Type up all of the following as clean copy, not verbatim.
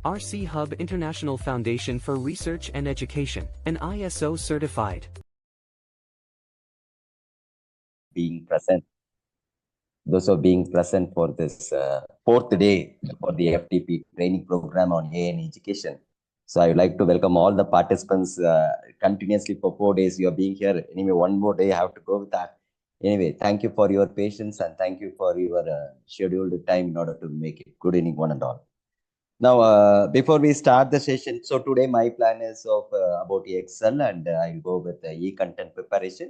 RC Hub International Foundation for Research and Education, an ISO certified. Being present, those are being present for this fourth day for the FTP training program on AI and education. So I would like to welcome all the participants continuously for 4 days. You are being here. Anyway, one more day I have to go with that. Anyway, thank you for your patience and thank you for your scheduled time in order to make it. Good evening, one and all. Now, before we start the session, so today my plan is of about Excel, and I'll go with the e-content preparation.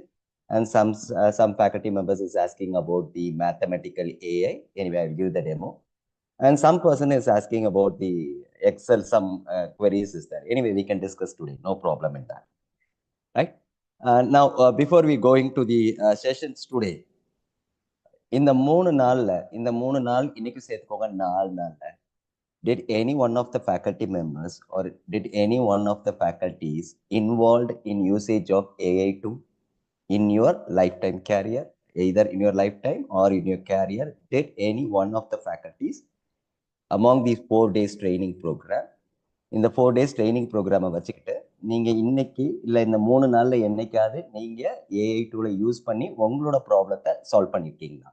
And some faculty members is asking about the mathematical AI. Anyway, I'll give the demo. And some person is asking about the Excel, some queries is there. Anyway, we can discuss today. No problem in that. Right? Now, before we go into the sessions today, இந்த மூணு நாள் இன்னைக்கு சேர்த்துக்கோங்க 4 நாள்ல did any one of the faculty members or did any one of the faculties involved in usage of AI tool in your lifetime career, either in your lifetime or in your career? Did any one of the faculties among these 4 days training program, இந்த 4 days training program வச்சுக்கிட்டு நீங்க இன்னைக்கு இல்லை இந்த 3 நாள்ல என்னைக்காவது நீங்க AI டூலை யூஸ் பண்ணி உங்களோட ப்ராப்ளத்தை சால்வ் பண்ணிருக்கீங்களா?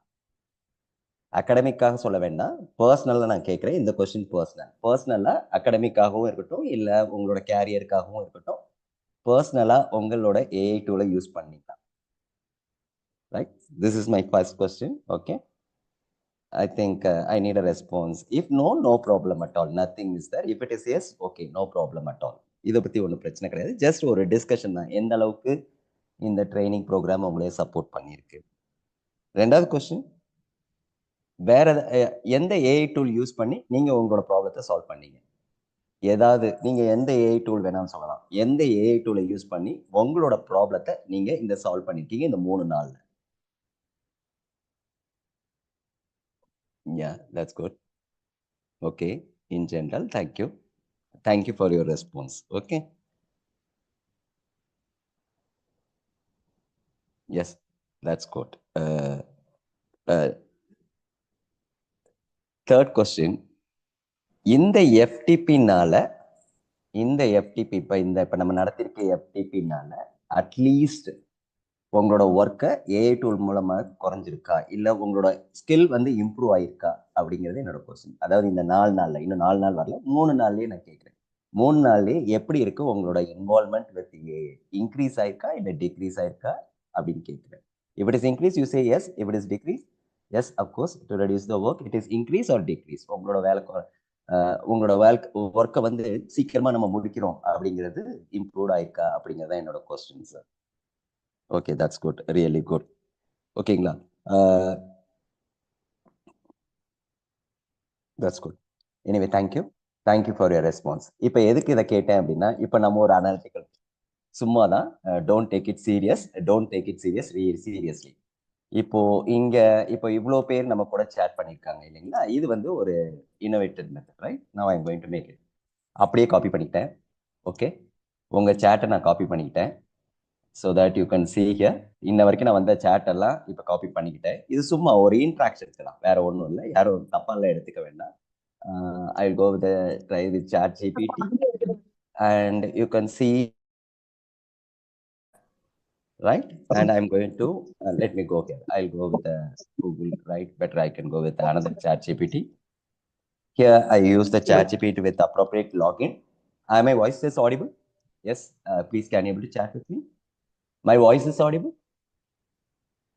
அகாடமிக்காக சொல்ல வேண்டாம், பர்சனலாக நான் கேட்குறேன். இந்த கொஸ்டின் பர்சனலாக அகாடமிக்காகவும் இருக்கட்டும், இல்லை உங்களோட கேரியருக்காகவும் இருக்கட்டும், பர்சனலாக உங்களோட ஏஐ டூலை யூஸ் பண்ணிக்கலாம். Right, this is my first question. Okay, I think I need a response. If no, no problem at all. Nothing is there. If it is yes, okay, no problem at all. இதை பற்றி ஒன்றும் பிரச்சனை கிடையாது. Just ஒரு discussion தான், எந்த அளவுக்கு இந்த ட்ரைனிங் ப்ரோக்ராம் உங்களே சப்போர்ட் பண்ணியிருக்கு. ரெண்டாவது கொஸ்டின், வேற எந்த ஏஐ டூல் யூஸ் பண்ணி நீங்க உங்களோட ப்ராப்ளத்தை சால்வ் பண்ணீங்க? ஏதாவது நீங்க எந்த ஏஐ டூல் வேணாலும் சொல்லலாம். எந்த ஏஐ டூலை யூஸ் பண்ணி உங்களோட ப்ராப்ளத்தை நீங்க இந்த சால்வ் பண்ணிருக்கீங்க இந்த 3 நாள்ல? Yeah, that's good. Okay, in general, thank you. Thank you for your response. Okay. Yes, that's good. Third question, இந்த எஃப்டிபினால இப்போ நம்ம நடத்திருக்க எஃப்டிபினால அட்லீஸ்ட் உங்களோட ஒர்க்கை ஏஐ டூல் மூலமாக குறைஞ்சிருக்கா, இல்லை உங்களோட ஸ்கில் வந்து இம்ப்ரூவ் ஆயிருக்கா அப்படிங்கிறது என்னோட கொஸ்டின். அதாவது இந்த 4 நாள்ல, இன்னும் 4 நாள் வரல, 3 நாள்லயே நான் கேட்குறேன். 3 நாள்லயே எப்படி இருக்கு உங்களோட இன்வால்மெண்ட் வித் ஏஐ? இன்க்ரீஸ் ஆயிருக்கா இல்லை டிக்ரீஸ் ஆயிருக்கா அப்படின்னு கேட்குறேன். If it is increase, you say yes. If it is decrease, yes, of course, to reduce the work, it is increase or decrease. உங்களோட ஒர்க்கை வந்து சீக்கிரமா நம்ம முடிக்கிறோம் அப்படிங்கிறது இம்ப்ரூவ் ஆயிருக்கா அப்படிங்கிறது தான் என்னோட question sir. Okay, that's good, really good. ஓகேங்களா? That's good. Anyway, thank you for your response. இப்போ எதுக்கு இதை கேட்டேன் அப்படின்னா, இப்போ நம்ம ஒரு அனாலிட்டிக்கல் சும்மா தான், don't take it serious, seriously. இப்போ இவ்வளோ பேர் நம்ம கூட சேட் பண்ணியிருக்காங்க இல்லைங்களா? இது வந்து ஒரு innovative method, right? Now I am going to make it. அப்படியே காப்பி பண்ணிக்கிட்டேன். ஓகே, உங்கள் சேட்டை நான் காப்பி பண்ணிக்கிட்டேன். So that you can see here. இன்ன வரைக்கும் நான் வந்த சேட் எல்லாம் இப்போ காப்பி பண்ணிக்கிட்டேன். இது சும்மா ஒரு இன்ட்ராக்ஷன் தான், வேற ஒன்றும் இல்லை. யாரும் தப்பாலாம் எடுத்துக்க வேண்டாம். I will go with try with ChatGPT and you can see, right? And I'm going to let me go here. I'll go with Google, right? Better I can go with another ChatGPT. Here I use the ChatGPT with appropriate login. My voice is audible? Yes. Please, can you able to chat with me? My voice is audible?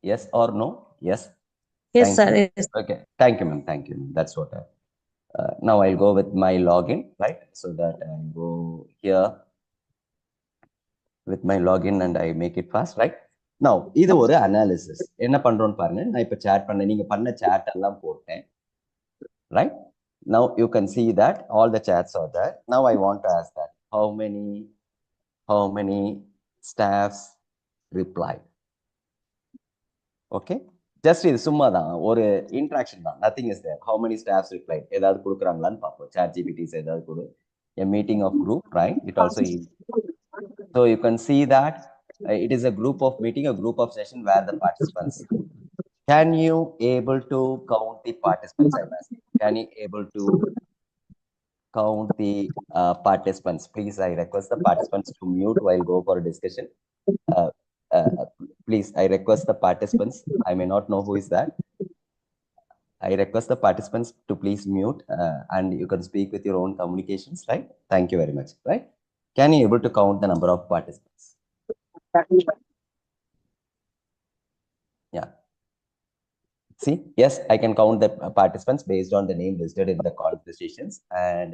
Yes or no? Yes. Yes, sir. Yes. Okay. Thank you, ma'am. That's what. Now I'll go with my login, right? So that I go here with my login and I make it fast, right? Now, இது ஒரு analysis. என்ன பண்றோம்னு பாருங்க. நான் இப்போ chat பண்ண, நீங்க பண்ண சேட் எல்லாம் போட்டேன், right? Now you can see that all the chats are there. Now I want to ask that how many staffs replied? Okay, just இது சும்மா தான், ஒரு இன்ட்ராக்ஷன் தான், nothing is there. How many staffs replied? ஏதாவது கொடுக்குறாங்களான்னு பார்ப்போம். ChatGPT ஏதாவது கொடு. A meeting of group, right? It also is. So you can see that it is a group of meeting, a group of session where the participants. Can you able to count the participants? I'm asking. Can you able to count the participants. Please, I request the participants to mute while go for discussion. Please, I request the participants. I may not know who is that. I request the participants to please mute and you can speak with your own communications, right? Thank you very much, right? Can you able to count the number of participants? Yeah. See, yes, I can count the participants based on the name listed in the conversations, and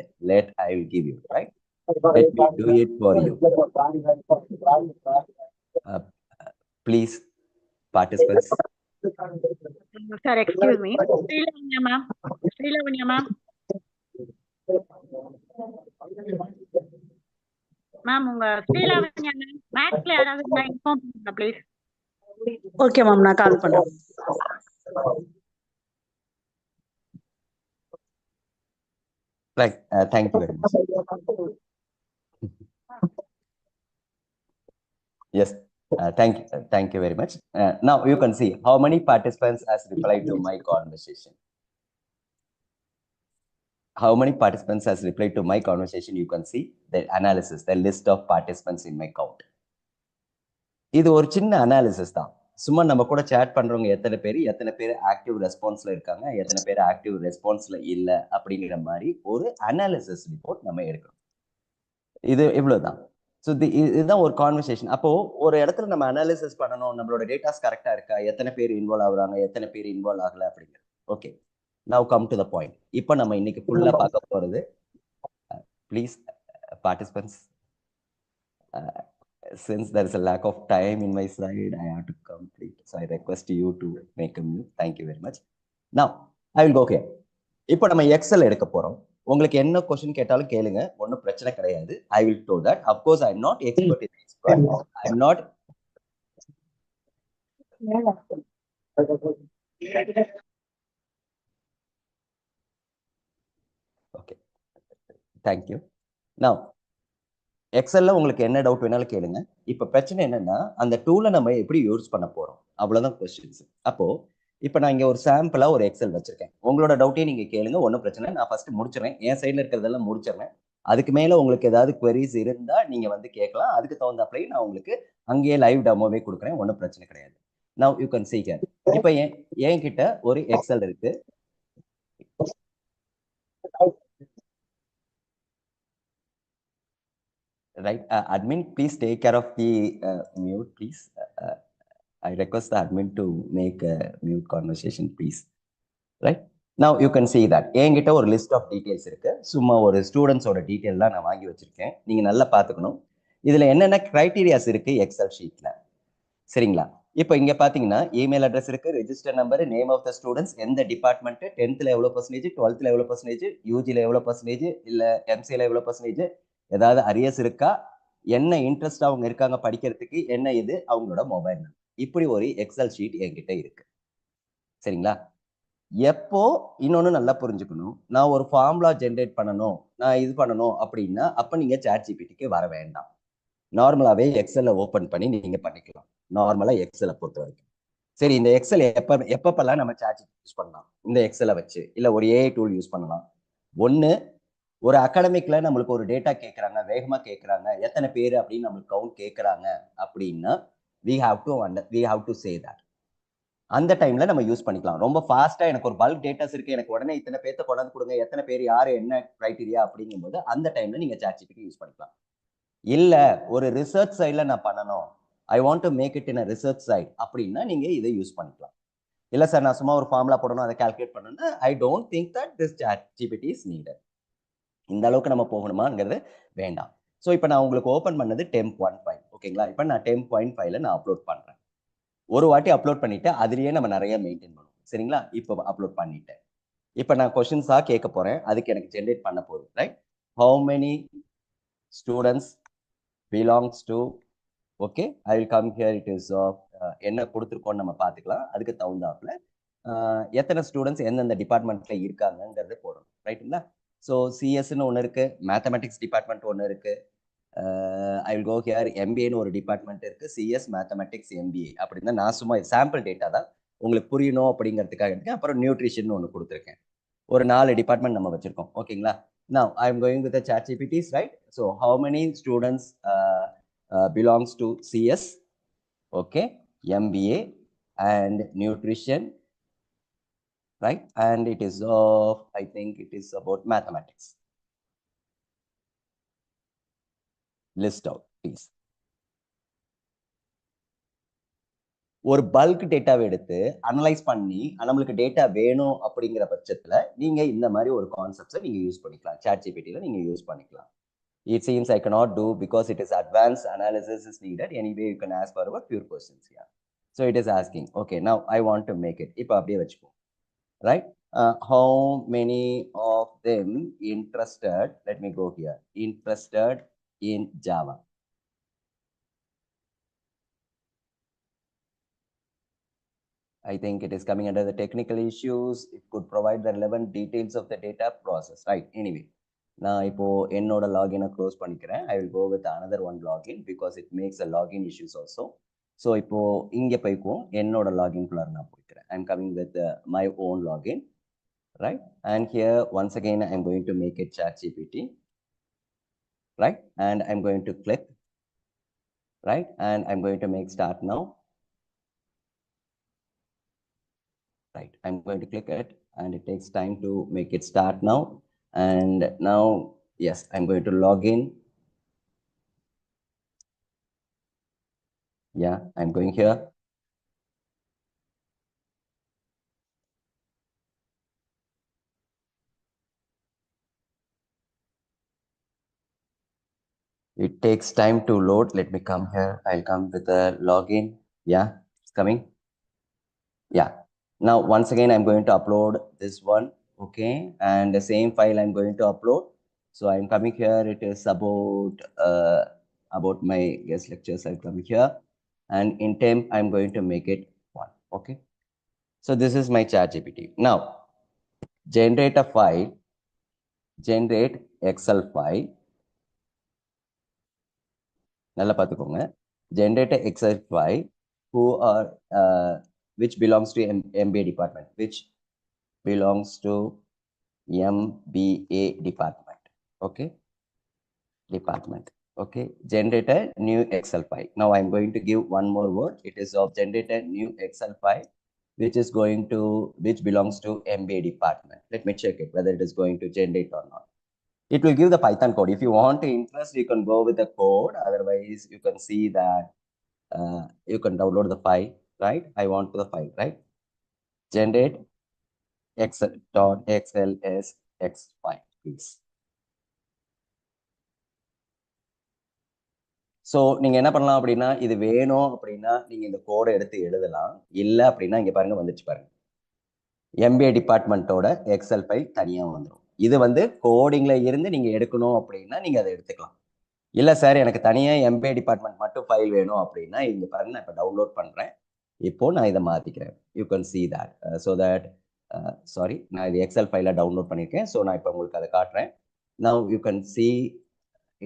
I will give you, right? Let me do it for you. Please, participants. Sir, excuse me. Srilavanya ma'am. Srilavanya ma'am. Ma'am, உங்க ஸ்ரீலாவண்யா ma'am மேக்ஸ்ல யாராவது இருந்தா inform பண்ணுங்க please. Okay ma'am, நான் கால் பண்றேன். Right. Thank you very much. Yes. Thank you very much. Now you can see how many participants has replied to my conversation. How many participants has replied to my conversation? You can see the analysis, the list of participants in my count. இது ஒரு சின்ன analysis தான். சும்மா நம்ம கூட chat பண்றவங்க எத்தனை பேர் ஆக்டிவ் ரெஸ்பான்ஸ்ல இருக்காங்க, எத்தனை பேர் ஆக்டிவ் ரெஸ்பான்ஸ்ல இல்ல அப்படிங்கிற மாதிரி ஒரு அனாலிசிஸ் ரிப்போர்ட் நம்ம எடுக்கணும். இது இவ்வளவுதான். ஸோ இதுதான் ஒரு கான்வர்சேஷன். அப்போ ஒரு இடத்துல நம்ம அனாலிசிஸ் பண்ணணும், நம்மளோட டேட்டாஸ் கரெக்டா இருக்கா, எத்தனை பேர் இன்வால்வ் ஆகுறாங்க, எத்தனை பேர் இன்வால்வ் ஆகல அப்படிங்கிறது. Okay, now come to the point. இப்போ நம்ம இன்னைக்கு ஃபுல்லா பார்க்க போறது, please participants, since there is a lack of time in my slide, I have to complete. So I request you to make a mute. Thank you very much. Now I will go here. இப்போ நம்ம XL எடுக்க போறோம். உங்களுக்கு என்ன question கேட்டாலும் கேளுங்க, ஒன்றும் பிரச்சனை கிடையாது. I will do that. Of course, I am not expert in this. I am not. Okay. Thank you. Now எக்ஸல்ல உங்களுக்கு என்ன டவுட் வேணாலும் கேளுங்க. இப்போ பிரச்சனை என்னன்னா, அந்த டூலை நம்ம எப்படி யூஸ் பண்ண போறோம், அவ்வளவுதான் கொஸ்டின்ஸ். அப்போ இப்போ நான் இங்க ஒரு சாம்பிளா ஒரு எக்ஸல் வச்சிருக்கேன். உங்களோட டவுட்டையும் நீங்க கேளுங்க, ஒன்றும் பிரச்சனை. நான் ஃபர்ஸ்ட் முடிச்சிடறேன், என் சைட்ல இருக்கிறதெல்லாம் முடிச்சிடறேன். அதுக்கு மேல உங்களுக்கு ஏதாவது குவரிஸ் இருந்தா நீங்க வந்து கேட்கலாம். அதுக்கு தகுந்தாப்புல நான் உங்களுக்கு அங்கேயே லைவ் டெமோவே கொடுக்குறேன், ஒன்றும் பிரச்சனை கிடையாது. Now you can see here. இப்போ என் கிட்ட ஒரு எக்ஸல் இருக்கு. Right, admin, please take care of the mute, please. I request the admin to make a mute conversation, please. Right, now you can see that என்கிட்ட ஒரு list of details இருக்கு. சும்மா ஒரு ஸ்டூடெண்ட்ஸோட detail தான் நான் வாங்கி வச்சிருக்கேன். நீங்க நல்லா பார்த்துக்கணும், இதுல என்னென்ன கிரைட்டீரியாஸ் இருக்கு எக்ஸல் ஷீட்ல. சரிங்களா? இப்போ இங்க பாத்தீங்கன்னா இமெயில் அட்ரஸ் இருக்கு, register number, name of the students, எந்த டிபார்ட்மெண்ட், 10th எவ்வளவு பர்சன்டேஜ், 12th எவ்வளவு பர்சன்டேஜ், யூஜில எவ்வளவு பர்சன்டேஜ், இல்ல எம்சில எவ்வளவு பர்சன்டேஜ், ஏதாவது அரியர்ஸ் இருக்கா, என்ன இன்ட்ரெஸ்ட் அவங்க இருக்காங்க படிக்கிறதுக்கு, என்ன இது அவங்களோட மொபைல் நம்பர். இப்படி ஒரு எக்ஸல் ஷீட் என்கிட்ட இருக்கு. சரிங்களா? எப்போ இன்னொன்னு நல்லா புரிஞ்சுக்கணும், நான் ஒரு ஃபார்முலா ஜென்ரேட் பண்ணணும், நான் இது பண்ணணும் அப்படின்னா அப்ப நீங்க சாட் ஜிபிடிக்கு வர வேண்டாம். நார்மலாவே எக்ஸலை ஓபன் பண்ணி நீங்க பண்ணிக்கலாம், நார்மலா எக்ஸலை பொறுத்த வரைக்கும். சரி, இந்த எக்ஸல் எப்பப்பெல்லாம் நம்ம சாட் ஜிபிடி யூஸ் பண்ணலாம், இந்த எக்ஸலை வச்சு இல்ல ஒரு ஏஐ டூல் யூஸ் பண்ணலாம். ஒன்னு, ஒரு அகாடமிக்ல நம்மளுக்கு ஒரு டேட்டா கேட்கறாங்க, வேகமா கேட்கறாங்க, எத்தனை பேர் அப்படின்னு நம்மளுக்கு கவுண்ட் கேட்கறாங்க அப்படின்னா we have to say that. அந்த டைம்ல நம்ம யூஸ் பண்ணிக்கலாம். ரொம்ப ஃபாஸ்டா எனக்கு ஒரு பல்க் டேட்டாஸ் இருக்கு, எனக்கு உடனே இத்தனை பேர்த்த கொண்டாந்து கொடுங்க, எத்தனை பேர் யாரு என்ன கிரைட்டீரியா அப்படிங்கும்போது அந்த டைம்ல நீங்க சாட் ஜிபிடி யூஸ் பண்ணிக்கலாம். இல்ல ஒரு ரிசர்ச் சைட்ல நான் பண்ணணும், I want to make it in a research side அப்படின்னா நீங்க இதை யூஸ் பண்ணிக்கலாம். இல்ல சார் நான் சும்மா ஒரு ஃபார்முலா போடணும், அதை கால்குலேட் பண்ணணும்னா I don't think that this ChatGPT is needed. இந்த அளவுக்கு நம்ம போகணுமாங்கிறது வேண்டாம். ஸோ இப்போ நான் உங்களுக்கு ஓப்பன் பண்ணது temp1 ஓகேங்களா? இப்போ நான் temp.5 நான் அப்லோட் பண்றேன். ஒரு வாட்டி அப்லோட் பண்ணிட்டு அதுலயே நம்ம நிறைய மெயின்டைன் பண்ணுவோம். சரிங்களா? இப்போ அப்லோட் பண்ணிட்டேன். இப்போ நான் கொஸ்டின்ஸா கேட்க போறேன், அதுக்கு எனக்கு ஜென்ரேட் பண்ண போகுது. Right, how many students belongs to, okay, I will come here. It is என்ன கொடுத்துருக்கோன்னு நம்ம பார்த்துக்கலாம். அதுக்கு தகுந்தாப்புல எத்தனை ஸ்டூடெண்ட்ஸ் எந்தெந்த டிபார்ட்மெண்ட்ல இருக்காங்கிறது போடணும். ரைட்டுங்களா? ஸோ சிஎஸ்ன்னு ஒன்று இருக்கு, மேத்தமெட்டிக்ஸ் டிபார்ட்மெண்ட் ஒன்று இருக்கு, ஐ வில் கோ ஹியர், எம்பிஏன்னு ஒரு டிபார்ட்மெண்ட் இருக்கு, சிஎஸ் மேத்தமெட்டிக்ஸ் எம்பிஏ அப்படின்னு நான் சும்மா சாம்பிள் டேட்டா தான் உங்களுக்கு புரியணும் அப்படிங்கிறதுக்காக இருக்கேன். அப்புறம் நியூட்ரிஷன் ஒன்று கொடுத்துருக்கேன். ஒரு 4 டிபார்ட்மெண்ட் நம்ம வச்சிருக்கோம். ஓகேங்களா? Now I'm going with the ChatGPTs, right? So how many students belongs to CS, okay, MBA and nutrition, right? And it is of, I think it is about mathematics. List out, please. ஒரு bulk டேட்டாவை எடுத்து analyse பண்ணி நம்மளுக்கு data வேணும் அப்படிங்கிற பட்சத்துல நீங்க இந்த மாதிரி ஒரு கான்செப்ட்ஸை நீங்க யூஸ் பண்ணிக்கலாம். ChatGPTல நீங்க யூஸ் பண்ணிக்கலாம். It seems I cannot do because it is advanced analysis is needed. Anyway, you can ask for about pure questions here. So it is asking, okay, now I want to make it. இப்போ அப்படியே வச்சுப்போம், right? How many of them interested, let me go here, interested in Java? I think it is coming under the technical issues. It could provide the relevant details of the data process, right? Anyway, நான் இப்போ என்னோட லாகினை close பண்ணிக்கிறேன். I will go with another one login because it makes a login issues also. So இப்போ இங்க போய்க்குவோம், என்னோட லாகின்குள்ளார நான் போய்க்கிறேன். I'm coming with my own login, right? And here once again I'm going to make it ChatGPT, right? And I'm going to click, right? And I'm going to make start now. Right, I'm going to click it and it takes time to make it start now. And now, yes, I'm going to log in. Yeah, I'm going here. It takes time to load. Let me come here. I'll come with the login. Yeah, it's coming. Yeah. Now, once again, I'm going to upload this one. Okay. And the same file I'm going to upload. So I'm coming here. It is about my guest lectures. I'll come here. And in temp, I'm going to make it one. Okay. So this is my ChatGPT. Now, generate a file, generate Excel file. நல்லா பார்த்துக்கோங்க. Generate a Excel file who are which belongs to MBA department, which belongs to MBA department. Okay, department. Okay, generate a new Excel file. Now I'm going to give one more word. It is of generate a new Excel file which is going to, which belongs to MBA department. Let me check it whether it is going to generate or not. It will give the Python code. If you want to interest, you can go with the code. Otherwise, you can see that you can download the file, right? I want the file, right? Generate excel.xlsx file, please. So நீங்கள் என்ன பண்ணலாம் அப்படின்னா, இது வேணும் அப்படின்னா நீங்கள் இந்த கோடை எடுத்து எழுதலாம். இல்லை அப்படின்னா இங்கே பாருங்க வந்துச்சு பாருங்க, MBA டிபார்ட்மெண்ட்டோட எக்ஸல் ஃபைல் தனியாக வந்துடும். இது வந்து கோடிங்ல இருந்து நீங்கள் எடுக்கணும் அப்படின்னா நீங்கள் அதை எடுத்துக்கலாம். இல்லை சார் எனக்கு தனியாக MBA டிபார்ட்மெண்ட் மட்டும் ஃபைல் வேணும் அப்படின்னா இங்கே பாருங்க, நான் இப்போ டவுன்லோட் பண்ணுறேன். இப்போ நான் இதை மாற்றிக்கிறேன். You can see that. So that sorry, நான் இது எக்ஸல் ஃபைலை டவுன்லோட் பண்ணியிருக்கேன். ஸோ நான் இப்போ உங்களுக்கு அதை காட்டுறேன். Now you can see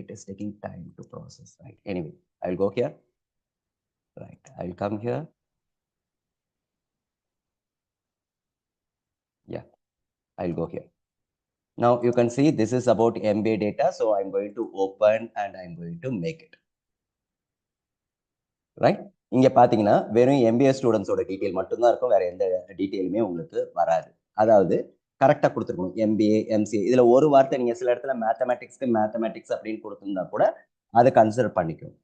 it is taking time to process, right? Anyway, I will go here, right? I will come here. Yeah, I will go here. Now you can see this is about MBA data. So I'm going to open and I'm going to make it, right? இங்க பாத்தீங்கன்னா வெறும் MBA ஸ்டூடெண்ட்ஸோட detail மட்டும்தான் இருக்கும், வேற எந்த டீடைலுமே உங்களுக்கு வராது. அதாவது கரெக்டாக கொடுத்துருக்கணும். MBA MCA இதுல ஒரு வார்த்தை நீங்க சில இடத்துல மேத்தமேட்டிக்ஸ் அப்படின்னு கொடுத்துருந்தா கூட அதை கன்சிடர் பண்ணிக்கும்.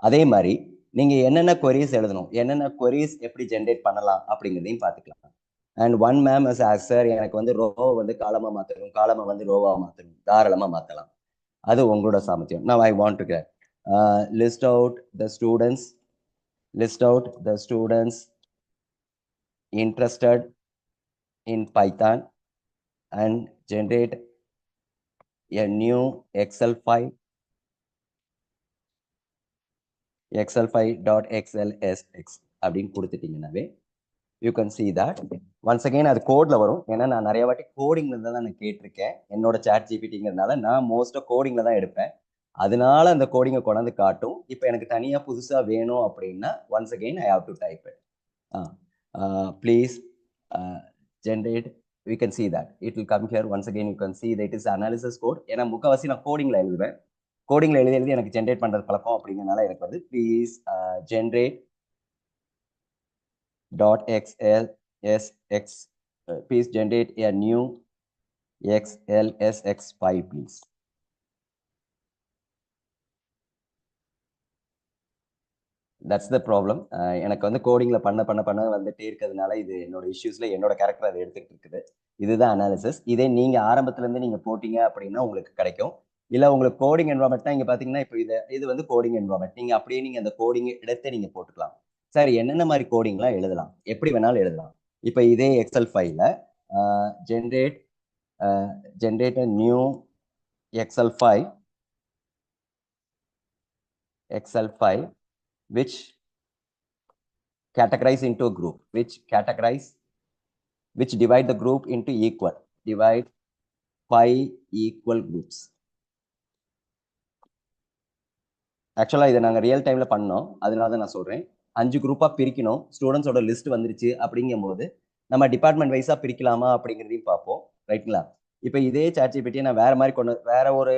அதே மாதிரி நீங்க என்னென்ன queries எழுதணும், என்னென்ன queries எப்படி ஜென்ரேட் பண்ணலாம் அப்படிங்கிறதையும் பார்த்துக்கலாம். And one ma'am as sir எனக்கு வந்து ரோவை வந்து காலமா மாற்றணும், காலமா வந்து ரோவா மாற்றணும், தாராளமா மாற்றலாம். அது உங்களோட சாமர்த்தியம். Now I want to get list out the students interested in Python and generate a new Excel file, excel.xlsx அப்படின்னு கொடுத்துட்டீங்கன்னாவே you can see that once again அது கோட்ல வரும். ஏன்னா நான் நிறைய வாட்டி கோடிங்ல தான் நான் கேட்டிருக்கேன். என்னோட ChatGPTங்கிறதுனால நான் மோஸ்ட்டாக கோடிங்ல தான் எடுப்பேன். அதனால அந்த கோடிங்கை கொண்டாந்து காட்டும். இப்போ எனக்கு தனியாக புதுசாக வேணும் அப்படின்னா once again I have to type it. Please generate we can see that it will come here. Once again you can see that it is analysis code. ஏன்னா முக்கவாசி நான் கோடிங்ல எழுதுவேன். கோடிங்ல எழுதி எனக்கு ஜென்ரேட் பண்றது பழக்கம் அப்படிங்கறனால எனக்கு வந்து please generate .xlsx please generate a new xlsx file please. That's the problem. எனக்கு வந்து கோடிங்ல பண்ண வந்துட்டே இருக்கிறதுனால இது என்னோட இஷ்யூஸ்ல என்னோட கேரக்டர் அதை எடுத்துக்கிட்டு இருக்குது. இதுதான் அனாலிசிஸ். இதே நீங்க ஆரம்பத்துல இருந்து நீங்க போட்டீங்க அப்படின்னா உங்களுக்கு கிடைக்கும். இல்ல உங்களுக்கு கோடிங் என்வரான்மெண்ட் தான் இங்க பாத்தீங்கன்னா இப்போ இது வந்து கோடிங் என்வரான்மெண்ட். நீங்க அப்படியே நீங்க அந்த கோடிங் எடுத்து நீங்க போட்டுக்கலாம். சார் என்னென்ன மாதிரி கோடிங்லாம் எழுதலாம், எப்படி வேணாலும் எழுதலாம். இப்போ இதே எக்ஸல் ஃபைல்ல generate a new excel file which categorize into a group, which divide the group into divide 5 equal groups. ஆக்சுவலா இதை நாங்க ரியல் டைம்ல பண்ணோம், அதனால தான் நான் சொல்றேன். 5 குரூப்பா பிரிக்கணும். ஸ்டூடெண்ட்ஸோட லிஸ்ட் வந்துருச்சு அப்படிங்கும் போது நம்ம டிபார்ட்மெண்ட் வைஸா பிரிக்கலாமா அப்படிங்கிறதையும் பார்ப்போம். ரைட்டுங்களா? இப்போ இதே சாட்ஜிபிட்டியை நான் வேற ஒரு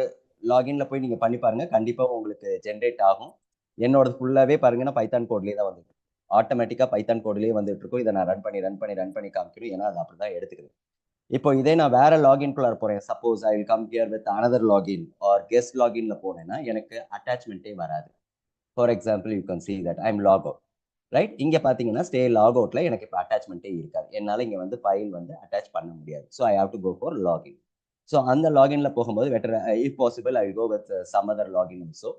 லாகின்ல போய் நீங்க பண்ணி பாருங்க, கண்டிப்பா உங்களுக்கு ஜென்ரேட் ஆகும். என்னோட ஃபுல்லாவே பாருங்கன்னா பைத்தான் கோட்லயே தான் வந்துருக்கு. ஆட்டோமேட்டிக்கா பைத்தான் கோட்லயே வந்துட்டு இருக்கும். இதை நான் ரன் பண்ணி காமிக்கணும், ஏன்னா அது அப்படிதான் எடுத்துக்குது. இப்போ இதே நான் வேற லாகின்குள்ள போறேன், suppose I will come here with another login or guest லாகின்ல போனேன்னா எனக்கு அட்டாச்மெண்ட்டே வராது. For example you can see that I'm log out, right? இங்க பாத்தீங்கன்னா ஸ்டே லாக் அவுட்ல எனக்கு இப்போ அட்டாச்மெண்ட்டே இருக்காது. என்னால இங்க வந்து ஃபைல் வந்து அட்டாச் பண்ண முடியாது. So I have to go for login. So அந்த லாகின்ல போகும்போது better if possible I go with some other login also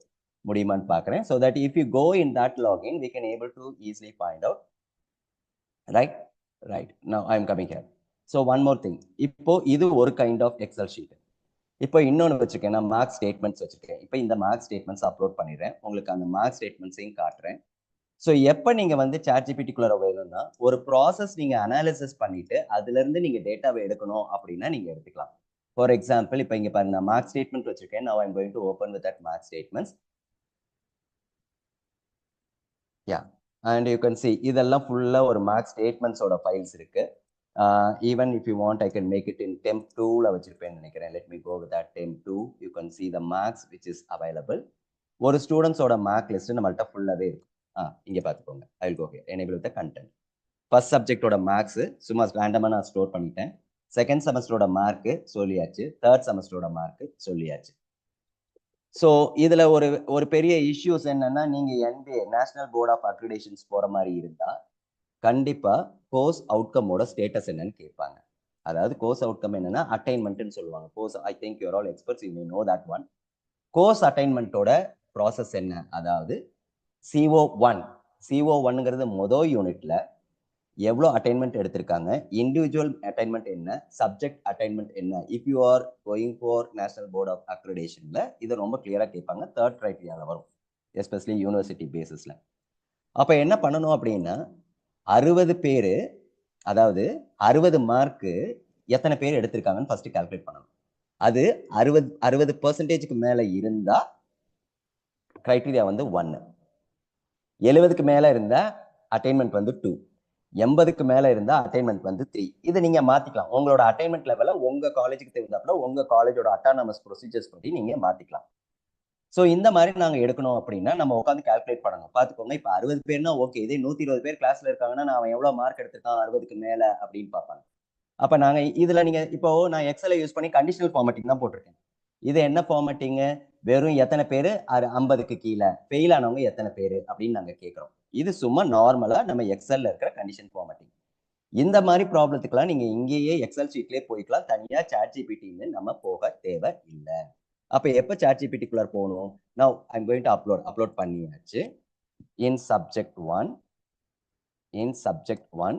முடியுமான்னு பார்க்குறேன். So that if you go in that login we can able to easily find out, right? Now I am coming here. So one more thing, இப்போ இது ஒரு kind of Excel sheet. இப்போ இன்னொன்று வச்சிருக்கேன், நான் mark statements வச்சிருக்கேன். இப்போ இந்த மார்க் ஸ்டேட்மெண்ட்ஸ் அப்லோட் பண்ணிடுறேன், உங்களுக்கு அந்த மார்க் ஸ்டேட்மெண்ட்ஸையும் காட்டுறேன். ஸோ எப்போ நீங்க வந்து சாட்ஜிபிட்டிக்குள்ள வேணும்னா ஒரு ப்ராசஸ் நீங்க அனாலிசிஸ் பண்ணிட்டு அதுல இருந்து நீங்க டேட்டாவை எடுக்கணும் அப்படின்னா நீங்க எடுத்துக்கலாம். ஃபார் எக்ஸாம்பிள் இப்போ இங்க பாருங்க, நான் மார்க் ஸ்டேட்மெண்ட் வச்சிருக்கேன். now I'm going to open with that mark statements. yeah and you can see இதெல்லாம் ஃபுல்லா ஒரு மார்க் ஸ்டேட்மெண்ட்ஸோட ஃபைல்ஸ் இருக்கு. even if you want I can make it in temp2 ல வச்சிருப்பேன்னு நினைக்கிறேன். let me go with that temp2. you can see the marks which is available. ஒரு ஸ்டூடெண்ட்ஸோட mark list நம்மள்ட்ட ஃபுல்லாவே இருக்கு. இங்க பாத்துக்கோங்க, I will go here, enable with the content. First சப்ஜெக்டோட marks சும்மா ரேண்டமா நான் ஸ்டோர் பண்ணிட்டேன். செகண்ட் செமஸ்டரோட மார்க் சொல்லியாச்சு, தேர்ட் செமஸ்டரோட மார்க் சொல்லியாச்சு. ஸோ இதுல ஒரு பெரிய இஷ்யூஸ் என்னன்னா, நீங்க NBA national board of accreditations போற மாதிரி இருந்தா கண்டிப்பா கோர்ஸ் அவுட்கமோட ஸ்டேட்டஸ் என்னன்னு கேட்பாங்க. அதாவது கோர்ஸ் அவுட்கம் என்னன்னா அட்டைன்மெண்ட்னு சொல்லுவாங்க. Course I think you are all experts, you may know that one. Course அட்டைன்மெண்ட்டோட ப்ராசஸ் என்ன? அதாவது CO1ங்கிறது மொதல் யூனிட்ல எவ்வளோ அட்டைன்மெண்ட் எடுத்திருக்காங்க, இண்டிவிஜுவல் அட்டைன்மெண்ட் என்ன, சப்ஜெக்ட் அட்டைன்மெண்ட் என்ன. If you are going for national board of அக்ரிடேஷன்ல இதை ரொம்ப கிளியரா கேட்பாங்க. தேர்ட் கிரைட்டீரியாவில் வரும், எஸ்பெஷலி யூனிவர்சிட்டி பேசிஸ்ல. அப்ப என்ன பண்ணணும் அப்படின்னா 60 பேரு, அதாவது 60 மார்க்கு எத்தனை பேர் எடுத்திருக்காங்கன்னு ஃபர்ஸ்ட் கால்குலேட் பண்ணணும். அது 60% மேல இருந்தா கிரைட்டீரியா வந்து 1, 70க்கு மேல இருந்தா அட்டைன்மெண்ட் வந்து 2, 80க்கு மேல இருந்தா அட்டைன்மெண்ட் வந்து 3. இதை நீங்க மாத்திக்கலாம். உங்களோட அட்டைன்மெண்ட் லெவல உங்க காலேஜுக்கு தகுந்தாப்புல உங்க காலேஜோட அட்டானமஸ் ப்ரொசீஜர்ஸ் படி நீங்க மாத்திக்கலாம். ஸோ இந்த மாதிரி நாங்கள் எடுக்கணும் அப்படின்னா நம்ம உட்காந்து கால்குலேட் பண்ணணும். பார்த்துக்கோங்க, இப்போ 60 பேர்னா ஓகே, இதே 120 பேர் கிளாஸ்ல இருக்காங்கன்னா நான் அவன் எவ்வளோ மார்க் எடுத்திருக்கான் 60க்கு மேலே அப்படின்னு பார்ப்பாங்க. அப்போ நாங்கள் இதில் நீங்கள் இப்போ நான் எக்ஸலை யூஸ் பண்ணி கண்டிஷனல் ஃபார்மேட்டிங் தான் போட்டிருக்கேன். இது என்ன ஃபார்மேட்டிங்கு? வெறும் எத்தனை பேர் 50க்கு கீழே ஃபெயில் ஆனவங்க எத்தனை பேர் அப்படின்னு நாங்கள் கேட்குறோம். இது சும்மா நார்மலாக நம்ம எக்ஸல்ல இருக்கிற கண்டிஷன் ஃபார்மேட்டிங். இந்த மாதிரி ப்ராப்ளத்துக்கெல்லாம் நீங்கள் இங்கேயே எக்ஸல் ஷீட்லேயே போய்க்கலாம், தனியாக சாட்ஜிபிட்டின்னு நம்ம போக தேவை இல்லை. அப்ப எப்ப சாட்ஜிபிட்டிக்குள்ள போகணும்? now I'm going to upload பண்ணியாச்சு. in subject 1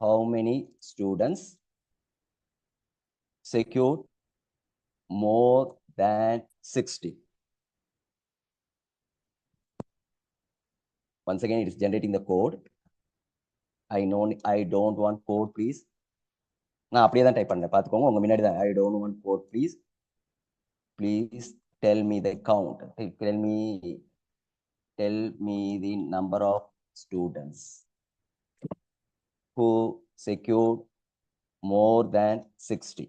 how many students secured more than 60? once again it is generating the code. I don't want code please. நான் அப்படியே தான் டைப் பண்ணேன், பார்த்துக்கோங்க உங்க முன்னாடி தான். I don't want code please tell me the count. Tell me the number of students who secured more than 60.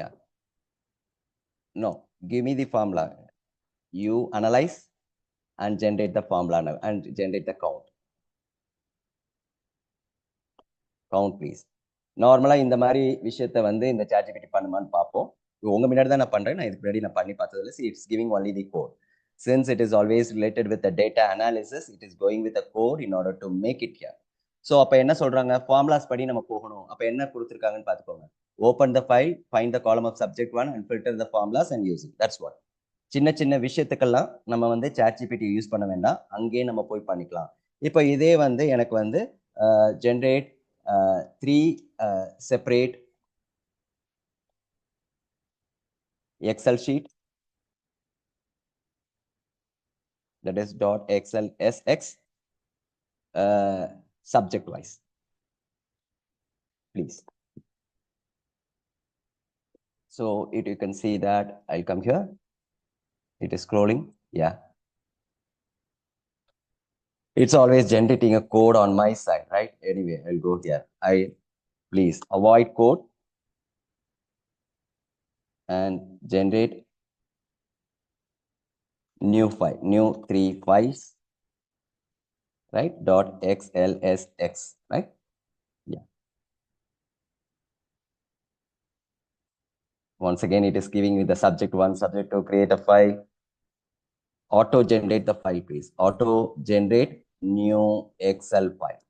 Yeah. No, give me the formula. You analyze and generate the formula and generate the count. Count, please. நார்மலா இந்த மாதிரி விஷயத்தை வந்து இந்த ChatGPT பண்ணுமான்னு பார்ப்போம். உங்க முன்னாடி தான் நான் பண்றேன். நான் இதுக்கு முன்னாடி நான் பண்ணி பார்த்ததுல it's giving only the code. Since it is always related with the data analysis, it is going with a code in order to make it here. So அப்ப என்ன சொல்றாங்க, ஃபார்முலாஸ் படி நம்ம போகணும். அப்ப என்ன கொடுத்துருக்காங்கன்னு பார்த்துக்கோங்க. Open the file, find the column of subject 1 and filter the formulas and use it. That's what. சின்ன சின்ன விஷயத்துக்கெல்லாம் நம்ம வந்து ChatGPT யூஸ் பண்ண வேண்டாம், அங்கேயே நம்ம போய் பண்ணிக்கலாம். இப்போ இதே வந்து எனக்கு வந்து generate 3 separate Excel sheet, that is .xlsx subject wise, please. So you can see that I'll come here. It is scrolling. Yeah. It's always generating a code on my side, right? Anyway, I'll go here. Please avoid code and generate new file, new 3 files, right? .xlsx, right? Yeah. Once again, it is giving me the subject 1, subject 2, create a file. Auto generate the file, please. Auto generate new Excel file.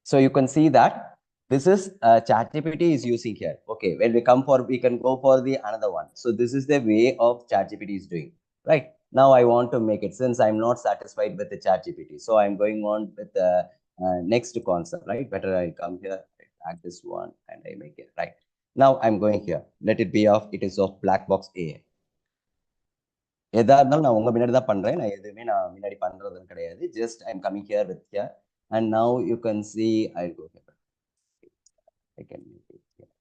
So you can see that this is ChatGPT is using here. Okay, when we come for, we can go for the another one. So this is the way of ChatGPT is doing, right? Now I want to make it, since I'm not satisfied with the ChatGPT, so I'm going on with the next concept, right? Better I come here, add this one, and I make it, right? Now I'm going here. Let it be of, it is of black box AI. எதா இருந்தாலும் நான் உங்க முன்னாடி தான் பண்றேன், நான் எதுவுமே நான் முன்னாடி பண்றதுன்னு கிடையாது. Just I'm coming here with here, and now you can see I'll go here. I can make it here.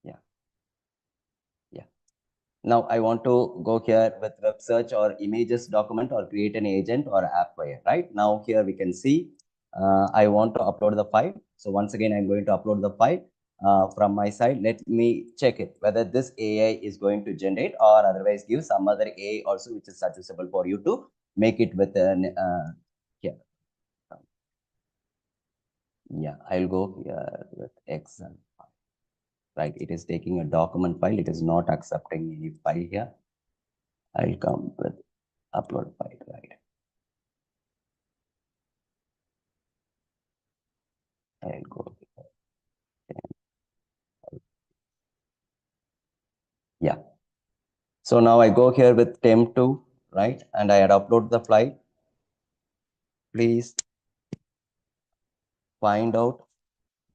Yeah. Yeah. Now I want to go here with web search or images document or create an agent or app wire, right? Now here we can see I want to upload the file. So once again, I'm going to upload the file from my side. Let me check it whether this AI is going to generate or otherwise give some other AI also which is suggestible for you to make it with an here. Yeah, I'll go here with Excel. Right, it is taking a document file, it is not accepting any file here. I'll come with upload file, right? I'll go here. Yeah. So now I go here with temp2, right? And I had upload the file. Please find out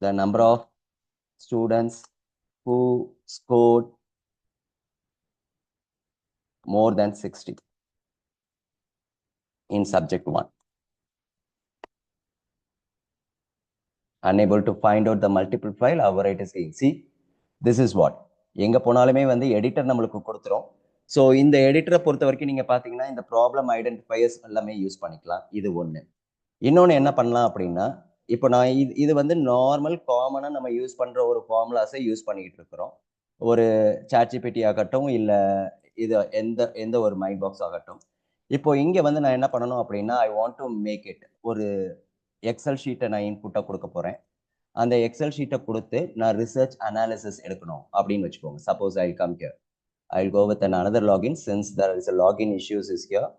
the number of students who scored more than 60 in subject 1. Unable to find out the multiple file, however it is saying, see, this is what, எங்க போனாலுமே வந்து editor நம்மளுக்கு கொடுத்துரும். So இந்த எடிட்டரை பொறுத்த வரைக்கும் நீங்க பாத்தீங்கன்னா இந்த ப்ராப்ளம் ஐடென்டிஃபையர்ஸ் எல்லாமே யூஸ் பண்ணிக்கலாம். இது ஒண்ணு. இன்னொன்னு என்ன பண்ணலாம் அப்படின்னா, இப்போ நான் இது வந்து நார்மல் காமனா நம்ம யூஸ் பண்ற ஒரு ஃபார்முலாஸை யூஸ் பண்ணிக்கிட்டு இருக்கிறோம். ஒரு ChatGPT ஆகட்டும், இல்ல இது எந்த ஒரு மைண்ட் பாக்ஸ் ஆகட்டும். இப்போ இங்க வந்து நான் என்ன பண்ணணும் அப்படின்னா, I want to make it ஒரு எக்ஸல் ஷீட்டை நான் இன்புட்டா கொடுக்க போறேன். அந்த எக்ஸல் ஷீட்டை கொடுத்து நான் ரிசர்ச் அனாலிசிஸ் எடுக்கணும் அப்படின்னு வச்சுக்கோங்க. Suppose I come here, I'll go with another login since there is a login issues is here.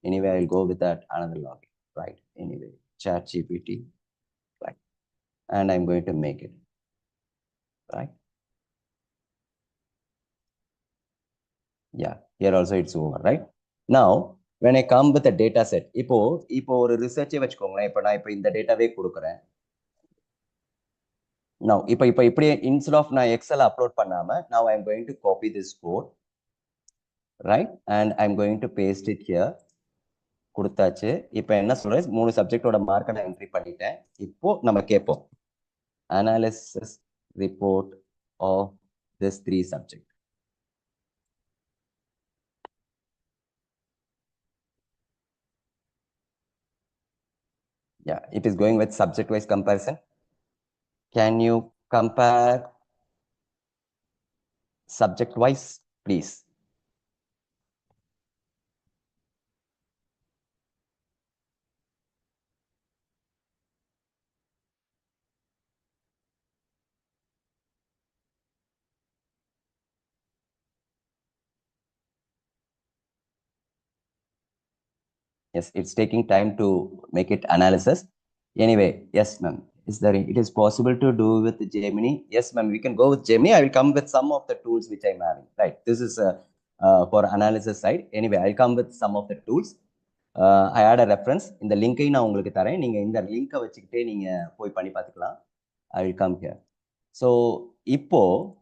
Anyway, I'll go with that another login, right? Anyway, ChatGPT, right? And I'm going to make it, right? Yeah, here also it's over, right? Now, when I come with a data set, இப்போ ஒரு ரிசர்ச்சே வச்சுக்கோங்களேன். இப்போ நான் இந்த டேட்டாவே கொடுக்குறேன். Now, இப்போ இப்படி instead of நான் எக்ஸல் அப்லோட் பண்ணாம, now I'm going to copy this code, right? And I'm going to paste it here. கொடுத்தாச்சு. இப்போ என்ன சொல்றேன், 3 சப்ஜெக்டோட மார்க்கை நான் என்ட்ரி பண்ணிட்டேன். இப்போ நம்ம கேட்போம், analysis report of this 3 subject. Yeah, it is going with subject-wise comparison. Can you compare subject-wise, please? Yes, it's taking time to make it analysis. Anyway, yes, ma'am. It is possible to do with Gemini? Yes, ma'am. We can go with Gemini. I will come with some of the tools which I'm having. Right. This is for analysis side. Anyway, I'll come with some of the tools. I add a reference. இந்த லிங்கை நான் உங்களுக்கு தரேன். நீங்க இந்த லிங்கை வச்சுக்கிட்டே நீங்க போய் பண்ணி பார்த்துக்கலாம். I will come here. So இப்போ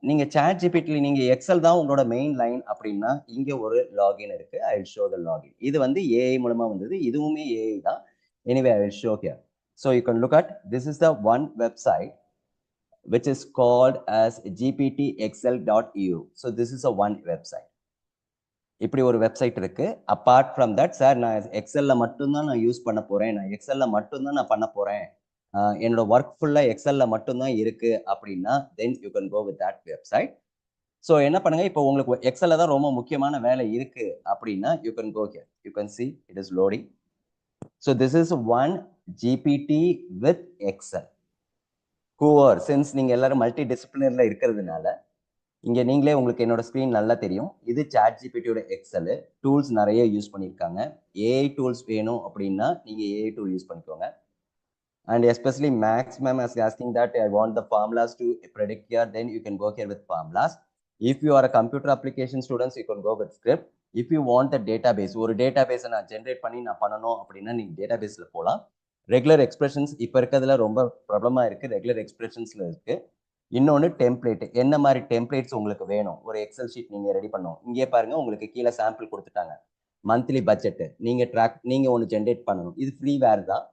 நீங்க சாட் ஜிபிடி நீங்க எக்ஸல் தான் உங்களோட மெயின் லைன் அப்படின்னா இங்க ஒரு லாகின் இருக்கு. I will show the login. இது வந்து ஏஐ மூலமா வந்தது. இதுவுமே ஏஐ தான். Anyway I will show here. So you can look at this is the one website which is called as gptexcel.eu. So this is a one website. இப்படி ஒரு website இருக்கு. Apart from that sir நான் எக்ஸல்ல மட்டும்தான் நான் use பண்ண போறேன், நான் எக்ஸல்ல மட்டும்தான் நான் பண்ண போறேன், என்னோட ஒர்க் ஃபுல்லா எக்ஸல்ல மட்டும்தான் இருக்கு அப்படின்னா then you can go with that website. So என்ன பண்ணுங்க, இப்போ உங்களுக்கு எக்ஸல்ல தான் ரொம்ப முக்கியமான வேலை இருக்கு அப்படின்னா you can go here. You can see it is loading. So this is one GPT with Excel. Cover since நீங்க எல்லாரும் மல்டி டிசிப்ளினர்ல இருக்கிறதுனால இங்க நீங்களே உங்களுக்கு என்னோட ஸ்கிரீன் நல்லா தெரியும். இது சாட் ஜிபிடியோட எக்ஸல். டூல்ஸ் நிறைய யூஸ் பண்ணியிருக்காங்க. ஏஐ டூல்ஸ் வேணும் அப்படின்னா நீங்க ஏஐ டூல் யூஸ் பண்ணிக்கோங்க. And especially Max ma'am is asking that I want the formulas to predict here, then you can go here with formulas. If you are a computer application students, you can go with script. If you want the database, ஒரு database நான் generate பண்ணி நான் பண்ணணும் அப்படின்னா நீங்க டேட்டாபேஸ்ல போகலாம். Regular expressions இப்போ இருக்கிறதுல ரொம்ப ப்ராப்ளமா இருக்கு. ரெகுலர் எக்ஸ்பிரஷன்ஸ்ல இருக்கு. இன்னொன்று டெம்ப்ளேட், என்ன மாதிரி டெம்ப்ளேட்ஸ் உங்களுக்கு வேணும், ஒரு எக்ஸல் ஷீட் நீங்க ரெடி பண்ணணும். இங்கே பாருங்க உங்களுக்கு கீழே சாம்பிள் கொடுத்துட்டாங்க. மந்த்லி பட்ஜெட் நீங்க ஒன்று ஜென்ரேட் பண்ணணும். இது ஃப்ரீ வேர் தான்.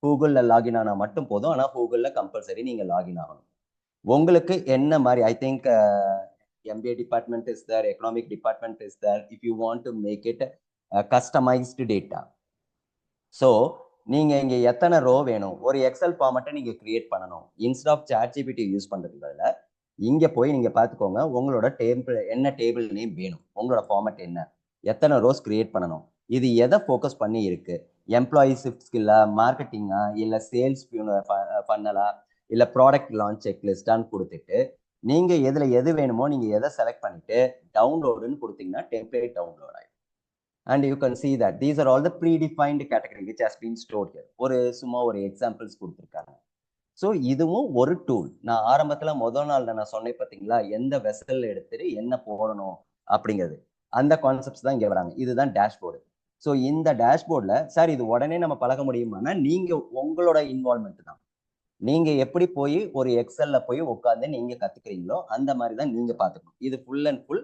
கூகுளில் லாகின் ஆனால் மட்டும் போதும். ஆனால் கூகுளில் கம்பல்சரி நீங்கள் லாகின் ஆகணும். உங்களுக்கு என்ன மாதிரி I think MBA department is there, economic department is there. If you want to make it customised data. So நீங்கள் இங்கே எத்தனை ரோ வேணும், ஒரு எக்ஸல் ஃபார்மட்டை நீங்கள் கிரியேட் பண்ணணும். Instead of ChatGPT use பண்ணுறதுல இங்கே போய் நீங்கள் பார்த்துக்கோங்க உங்களோட என்ன டேபிள் நேம் வேணும், உங்களோட ஃபார்மட் என்ன, எத்தனை ரோஸ் கிரியேட் பண்ணணும், இது எதை ஃபோக்கஸ் பண்ணி இருக்கு, எம்ப்ளாயி ஷிஃப்ட் ஸ்கில்லா, மார்க்கெட்டிங்கா, இல்லை சேல்ஸ் பண்ணலா, இல்லை ப்ராடக்ட் லான்ச் செக்லிஸ்டான்னு கொடுத்துட்டு நீங்கள் எதில் எது வேணுமோ நீங்கள் எதை செலக்ட் பண்ணிட்டு டவுன்லோடுன்னு கொடுத்தீங்கன்னா டெம்ப்ளேட் டவுன்லோட் ஆகிடும். And you can see that these are all the predefined category which has been stored here. சும்மா ஒரு எக்ஸாம்பிள்ஸ் கொடுத்துருக்காங்க. ஸோ இதுவும் ஒரு டூல். நான் ஆரம்பத்தில் முதல் நாள் நான் சொன்னேன் பார்த்தீங்களா, எந்த வெசல் எடுத்துட்டு என்ன போடணும் அப்படிங்கிறது, அந்த கான்செப்ட்ஸ் தான் இங்கே வராங்க. இதுதான் டேஷ்போர்டு. ஸோ இந்த டேஷ்போர்டில் சார் இது உடனே நம்ம பழக முடியுமானா நீங்கள் உங்களோட இன்வால்மெண்ட் தான். நீங்கள் எப்படி போய் ஒரு எக்ஸல்ல போய் உட்காந்து நீங்கள் கற்றுக்கிறீங்களோ அந்த மாதிரி தான் நீங்கள் பார்த்துக்கணும். இது ஃபுல் அண்ட் ஃபுல்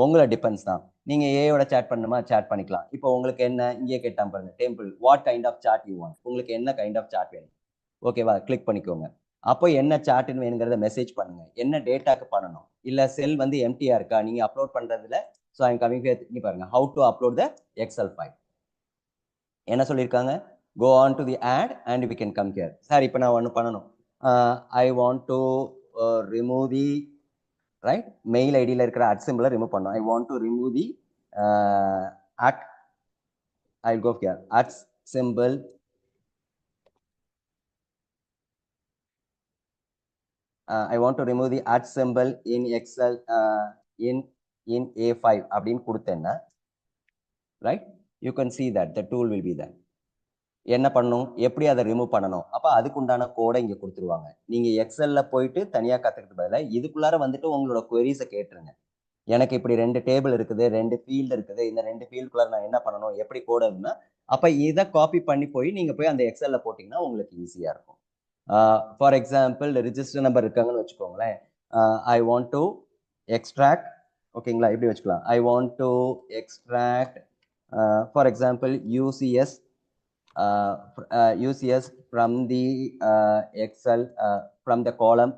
உங்களை டிபெண்ட்ஸ் தான். நீங்கள் ஏயோட சேட் பண்ணணுமா சேட் பண்ணிக்கலாம். இப்போ உங்களுக்கு என்ன இங்கே கேட்டால் பாருங்க, template what kind of chart you want, உங்களுக்கு என்ன கைண்ட் ஆஃப் சார்ட் வேணும், ஓகேவா, கிளிக் பண்ணிக்கோங்க. அப்போ என்ன சார்ட்னு வேணுங்கிறத மெசேஜ் பண்ணுங்க. என்ன டேட்டாக்கு பண்ணணும், இல்லை செல் வந்து எம்டிஆ இருக்கா நீங்கள் அப்லோட் பண்ணுறதுல. ஸோ ஐம் கமிங் ஹியர் பாருங்க, how to upload the excel file. என்ன சொல்லியிருக்காங்க, go on to the ad and we can come here. Sir இப்போ நான் ஒன்று பண்ணணும், I want to remove the right mail ஐடியில் இருக்கிற அட் சிம்பிளை ரிமூவ் பண்ணணும். I want to remove the at, I'll go here at symbol I want to remove the at symbol in Excel in A5 அப்படின்னு கொடுத்தேன்னா right, you can see that the tool will be there. என்ன பண்ணணும், எப்படி அதை remove பண்ணணும், அப்போ அதுக்கு உண்டான கோடை இங்கே கொடுத்துருவாங்க. நீங்கள் எக்ஸல்ல போயிட்டு தனியாக கற்றுக்கிறது பதிலாக இதுக்குள்ளார வந்துட்டு உங்களோட குவரிஸை கேட்டுருங்க. எனக்கு இப்படி 2 டேபிள் இருக்குது, 2 ஃபீல்டு இருக்குது, இந்த 2 ஃபீல்டுக்குள்ளார நான் என்ன பண்ணணும், எப்படி கோடுன்னா, அப்போ இதை காப்பி பண்ணி போய் நீங்கள் போய் அந்த எக்ஸல்ல போட்டிங்கன்னா உங்களுக்கு ஈஸியாக இருக்கும். ஃபார் எக்ஸாம்பிள் ரிஜிஸ்டர் நம்பர் இருக்காங்கன்னு வச்சுக்கோங்களேன். ஐ வாண்ட் டு எக்ஸ்ட்ராக்ட், ஓகேங்களா, இப்படி வச்சுக்கலாம். ஐ want to extract for example UCS from the Excel from the column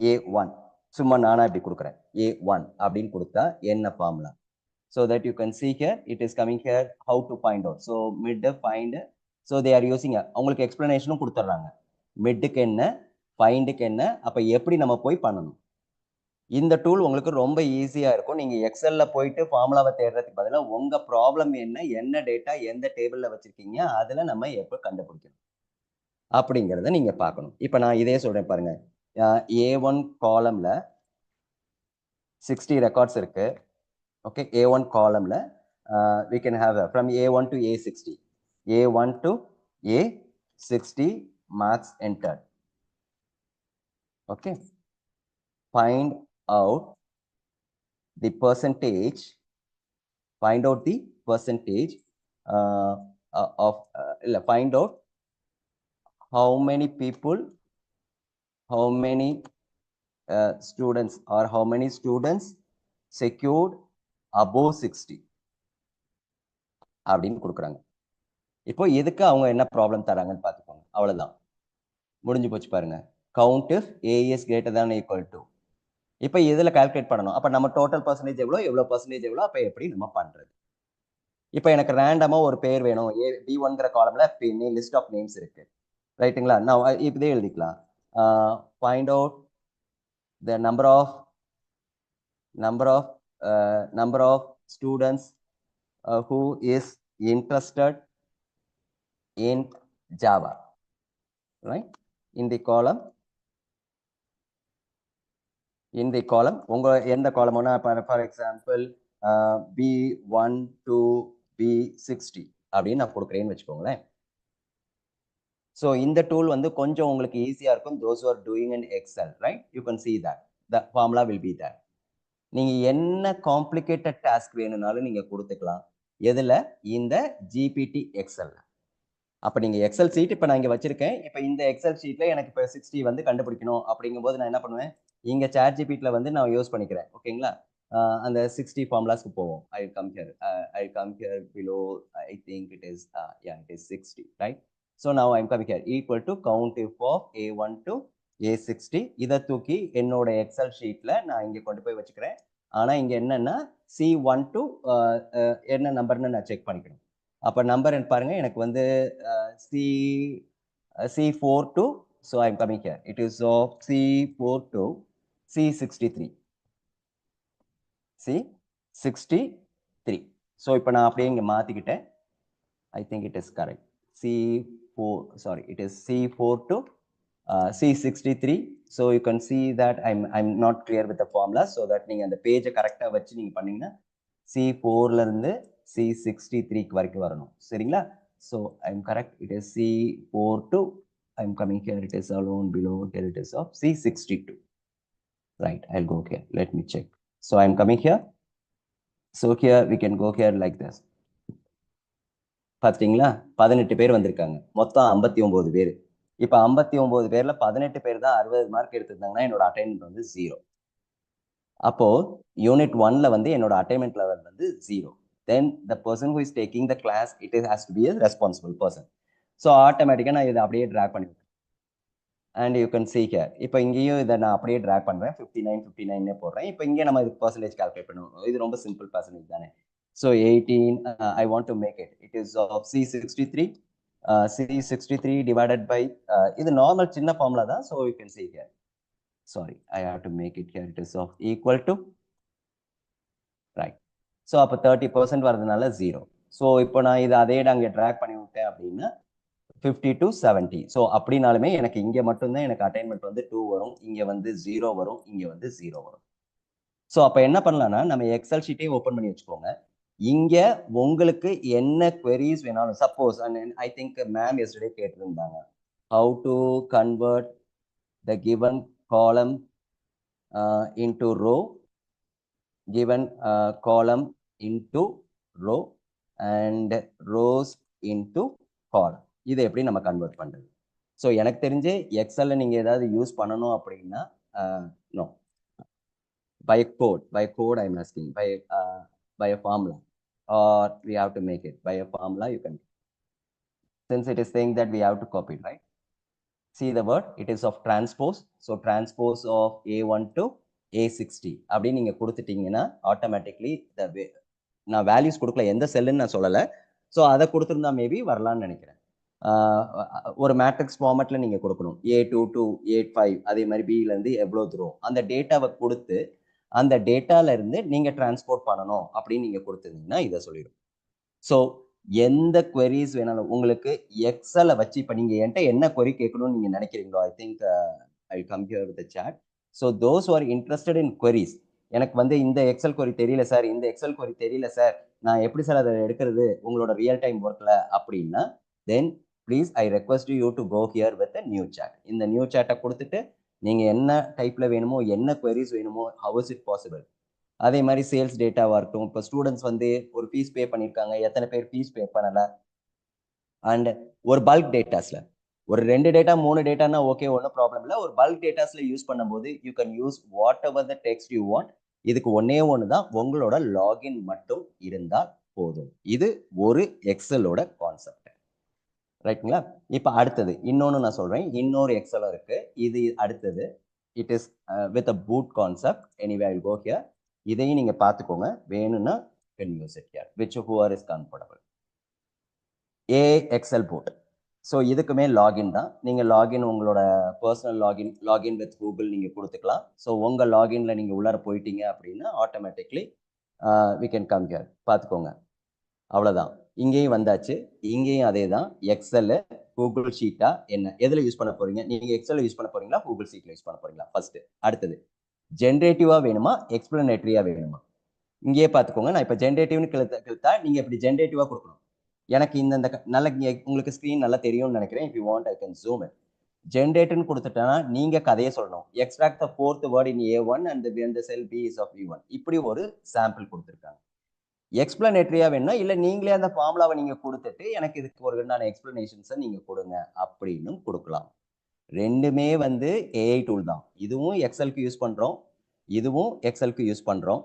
A1. சும்மா நானா இப்படி கொடுக்குறேன், A1 அப்படின்னு கொடுத்தா என்ன formula. So that you can see here, it is coming here how to find out. So mid find so they are using அவங்களுக்கு எக்ஸ்பிளனேஷனும் கொடுத்துட்றாங்க மிட்டுக்கு என்ன ஃபைண்டுக்கு என்ன அப்போ எப்படி நம்ம போய் பண்ணணும். இந்த டூல் உங்களுக்கு ரொம்ப ஈஸியாக இருக்கும். நீங்கள் எக்ஸலில் போயிட்டு ஃபார்முலாவை தேடுறதுக்கு பதிலாக உங்கள் ப்ராப்ளம் என்ன டேட்டா எந்த டேபிளில் வச்சுருக்கீங்க அதில் நம்ம எப்போ கண்டுபிடிக்கணும் அப்படிங்கிறத நீங்கள் பார்க்கணும். இப்போ நான் இதே சொல்கிறேன் பாருங்க. A1 காலமில் 60 ரெக்கார்ட்ஸ் இருக்கு. Okay, A1 காலமில் we can have from A1 to A60. A1 to A60 marks entered. Okay, find out the percentage. Find out the percentage find out how many people, how many students or how many students secured above 60 அப்படின்னு கொடுக்குறாங்க. இப்போ எதுக்கு அவங்க என்ன problem தராங்கன்னு பார்த்துக்கோங்க. அவ்வளோதான், முடிஞ்சு போச்சு பாருங்க. Count if A is greater than or equal to. இப்போ இதில் கால்குலேட் பண்ணணும். அப்போ நம்ம டோட்டல் பர்சன்டேஜ் எவ்வளோ பர்சன்டேஜ் எவ்வளோ, அப்போ எப்படி நம்ம பண்ணுறது. இப்போ எனக்கு ரேண்டமாக ஒரு பேர் வேணும். B1ங்கிற காலமில் லிஸ்ட் ஆஃப் நேம்ஸ் இருக்கு, ரைட்டுங்களா? நான் இப்போதே எழுதிக்கலாம். Find out the number of students who is interested in Java, right? In the column உங்க எந்த காலம்னா for example B1 to B60 அப்படின்னு நான் கொடுக்குறேன்னு வச்சுக்கோங்களேன். ஸோ இந்த டூல் வந்து கொஞ்சம் உங்களுக்கு ஈஸியாக இருக்கும். those who are doing in Excel, right? You can see that the formula will be there. நீங்கள் என்ன காம்ப்ளிகேட்டட் டாஸ்க் வேணும்னாலும் நீங்கள் கொடுத்துக்கலாம். எதில்? இந்த GPT எக்ஸல். அப்போ நீங்கள் எக்ஸல் ஷீட் இப்போ நான் இங்கே வச்சுருக்கேன். இப்போ இந்த எக்ஸல் ஷீட்டில் எனக்கு இப்போ 60 வந்து கண்டுபிடிக்கணும் அப்படிங்கும்போது நான் என்ன பண்ணுவேன், இங்கே சாட் ஜிபிடியில் வந்து நான் யூஸ் பண்ணிக்கிறேன். ஓகேங்களா? அந்த 60 ஃபார்முலாஸ்க்கு போவோம். ஐ come here below. I think it is it is 60, right? So now I'm coming here equal to count if of A1 to A60. இதை தூக்கி என்னோட எக்ஸல் ஷீட்டில் நான் இங்கே கொண்டு போய் வச்சுக்கிறேன். ஆனால் இங்கே என்னன்னா C1 to என்ன நம்பர்னு நான் செக் பண்ணிக்கணும். அப்போ நம்பர் பாருங்க, எனக்கு வந்து C4 to, so I'm coming here, it is of C4 to C63. C63. So இப்போ நான் அப்படியே இங்கே மாற்றிக்கிட்டேன். I think it is correct. It is C4 to C63. So you can see that I'm not clear with the formula, so that நீங்க அந்த பேஜை கரெக்டாக வச்சு நீங்க பண்ணீங்கன்னா C4ல இருந்து C63 வரைக்கும் வரணும். சரிங்களா? So I'm correct. It is C4 to, I'm coming here, it is alone below, here it is of C62. Right, I'll go here. Let me check. So I'm coming here. So here we can go here like this. பார்த்தீங்களா? 18 பேர் வந்திருக்காங்க, மொத்தம் 59 பேர். இப்போ 59 பேர்ல 18 பேர் தான் 60 mark எடுத்திருந்தாங்கன்னா என்னோட அட்டைன்மெண்ட் வந்து 0. அப்போ யூனிட் 1ல வந்து என்னோட அட்டைன்மெண்ட் லெவல் வந்து 0. Then the person who is taking the class, it has to be a responsible person. So ஆட்டோமேட்டிக்காக நான் இதை அப்படியே ட்ராக் பண்ணி விட்டேன். And you can see here, இப்போ இங்கேயும் இதை நான் அப்படியே ட்ராக் பண்ணுறேன். 59 போடுறேன். இப்போ இங்கே நம்ம இதுக்கு பர்சன்டேஜ் கால்குலேட் பண்ணுவோம். இது ரொம்ப சிம்பிள் பர்சன்டேஜ் தானே. So 18, I want to make it. It is of C63. C63 divided by, இது நார்மல் சின்ன ஃபார்முலா தான். So you can see here. Sorry, I have to make it here. It is of equal to, right? So அப்போ 30% வரதுனால 0. So இப்போ நான் இதை அதே அங்கே ட்ராக் பண்ணி விட்டேன் அப்படின்னா 50 to 70. ஸோ அப்படின்னாலுமே எனக்கு இங்கே மட்டும்தான் எனக்கு அட்டைன்மெண்ட் வந்து 2 வரும், இங்கே வந்து 0 வரும், இங்கே வந்து 0 வரும். ஸோ அப்போ என்ன பண்ணலாம்னா, நம்ம எக்ஸல் ஷீட்டே ஓப்பன் பண்ணி வச்சுக்கோங்க. இங்கே உங்களுக்கு என்ன queries வேணாலும், suppose I think ma'am yesterday கேட்டிருந்தாங்க, how to convert the given column into row, given column into row and rows into column. இதை எப்படி நம்ம கன்வெர்ட் பண்றது? ஸோ எனக்கு தெரிஞ்சு எக்ஸல்ல நீங்க ஏதாவது யூஸ் பண்ணணும் அப்படின்னா, no, by code I'm asking, by a formula, or we have to make it by a formula. You can, since it is saying that we have to copy it, right? See the word, it is of transpose. So transpose of A1 to A60 அப்படி நீங்க கொடுத்துட்டீங்கன்னா automatically நான் values கொடுக்கல, எந்த செல்லுன்னு நான் சொல்லலை. So அதை கொடுத்துருந்தா மேபி வரலான்னு நினைக்கிறேன். ஒரு மேட்ரிக்ஸ் ஃபார்மேட்ல நீங்க கொடுக்கணும். A22 A5 அதே மாதிரி பில இருந்து எவ்வளவு தூரம் அந்த டேட்டாவை கொடுத்து அந்த டேட்டால இருந்து நீங்க டிரான்ஸ்போர்ட் பண்ணணும் அப்படின்னு நீங்க கொடுத்துருந்தீங்கன்னா இதை சொல்லிடும். ஸோ எந்த queries வேணாலும் உங்களுக்கு எக்ஸலை வச்சு இப்போ நீங்க என்கிட்ட என்ன query கேட்கணும்னு நீங்க நினைக்கிறீங்களோ ஐ think I come here with chat. So those are interested in queries, எனக்கு வந்து இந்த எக்ஸல் query தெரியல சார், இந்த எக்ஸல் query தெரியல சார், நான் எப்படி சார் அதை எடுக்கிறது உங்களோட ரியல் டைம் ஒர்க்ல அப்படின்னா then please I request you to go here with new chat. இந்த நியூ chat-ஐ கொடுத்துட்டு நீங்க என்ன டைப்ல வேணுமோ என்ன queries வேணுமோ ஹவ் இஸ் இட் பாசிபிள். அதே மாதிரி சேல்ஸ் டேட்டாவா இருக்கட்டும், இப்போ ஸ்டூடெண்ட்ஸ் வந்து ஒரு ஃபீஸ் பே பண்ணியிருக்காங்க, எத்தனை பேர் ஃபீஸ் பே பண்ணல, அண்ட் ஒரு பல்க் டேட்டாஸ்ல ஒரு 2 டேட்டா 3 டேட்டானா ஓகே, ஒன்றும் ப்ராப்ளம் இல்லை. ஒரு பல்க் டேட்டாஸ்ல யூஸ் பண்ணும்போது you can use what ever the text you want. இதுக்கு ஒன்று தான், உங்களோட லாகின் மட்டும் இருந்தால் போதும். இது ஒரு எக்ஸலோட கான்செப்ட், ரைட்டுங்களா? இப்போ அடுத்தது இன்னொன்று நான் சொல்றேன், இன்னொரு எக்ஸலும் இருக்கு. இது அடுத்தது it is with a bot concept. Anyway I will go here. இதையும் நீங்க பார்த்துக்கோங்க, வேணும்னா can use it here which whoever is comfortable. Excel boot. So இதுக்குமே லாகின் தான். நீங்க லாகின் உங்களோட பர்சனல் லாகின் வித் கூகுள் நீங்க கொடுத்துக்கலாம். ஸோ உங்க லாகின்ல நீங்க உள்ளார போயிட்டீங்க அப்படின்னா automatically we can come here. பார்த்துக்கோங்க, அவ்வளோதான். இங்கேயும் வந்தாச்சு, இங்கேயும் அதே தான். எக்ஸல் கூகுள் ஷீட்டா என்ன எதில் யூஸ் பண்ண போறீங்க? நீங்க எக்ஸல் யூஸ் பண்ண போறீங்களா, கூகுள் ஷீட்ல யூஸ் பண்ண போறீங்களா? ஃபர்ஸ்ட். அடுத்தது ஜென்ரேட்டிவா வேணுமா, எக்ஸ்பிளனேட்டரியா வேணுமா? இங்கேயே பார்த்துக்கோங்க. நான் இப்போ ஜென்ரேட்டிவ்னு கிழத்தா நீங்க இப்படி ஜென்ரேட்டிவா கொடுக்கணும். எனக்கு இந்த நல்ல உங்களுக்கு ஸ்க்ரீன் நல்லா தெரியும்னு நினைக்கிறேன். If you want I can zoom it. ஜென்ரேட்னு கொடுத்துட்டேன்னா நீங்க கதையை சொல்லணும். Extract the fourth word in A1 and the cell B is of B1. இப்படி ஒரு சாம்பிள் கொடுத்துருக்காங்க. எக்ஸ்பிளனேட்டரியா வேணும்னா இல்ல நீங்களே அந்த ஃபார்முலாவை நீங்க கொடுத்துட்டு எனக்கு இதுக்கு ஒரு எக்ஸ்பிளனேஷன்ஸை நீங்க கொடுங்க அப்படின்னு கொடுக்கலாம். ரெண்டுமே வந்து ஏஐ டூல் தான். இதுவும் எக்ஸலுக்கு யூஸ் பண்றோம், இதுவும் எக்ஸலுக்கு யூஸ் பண்றோம்.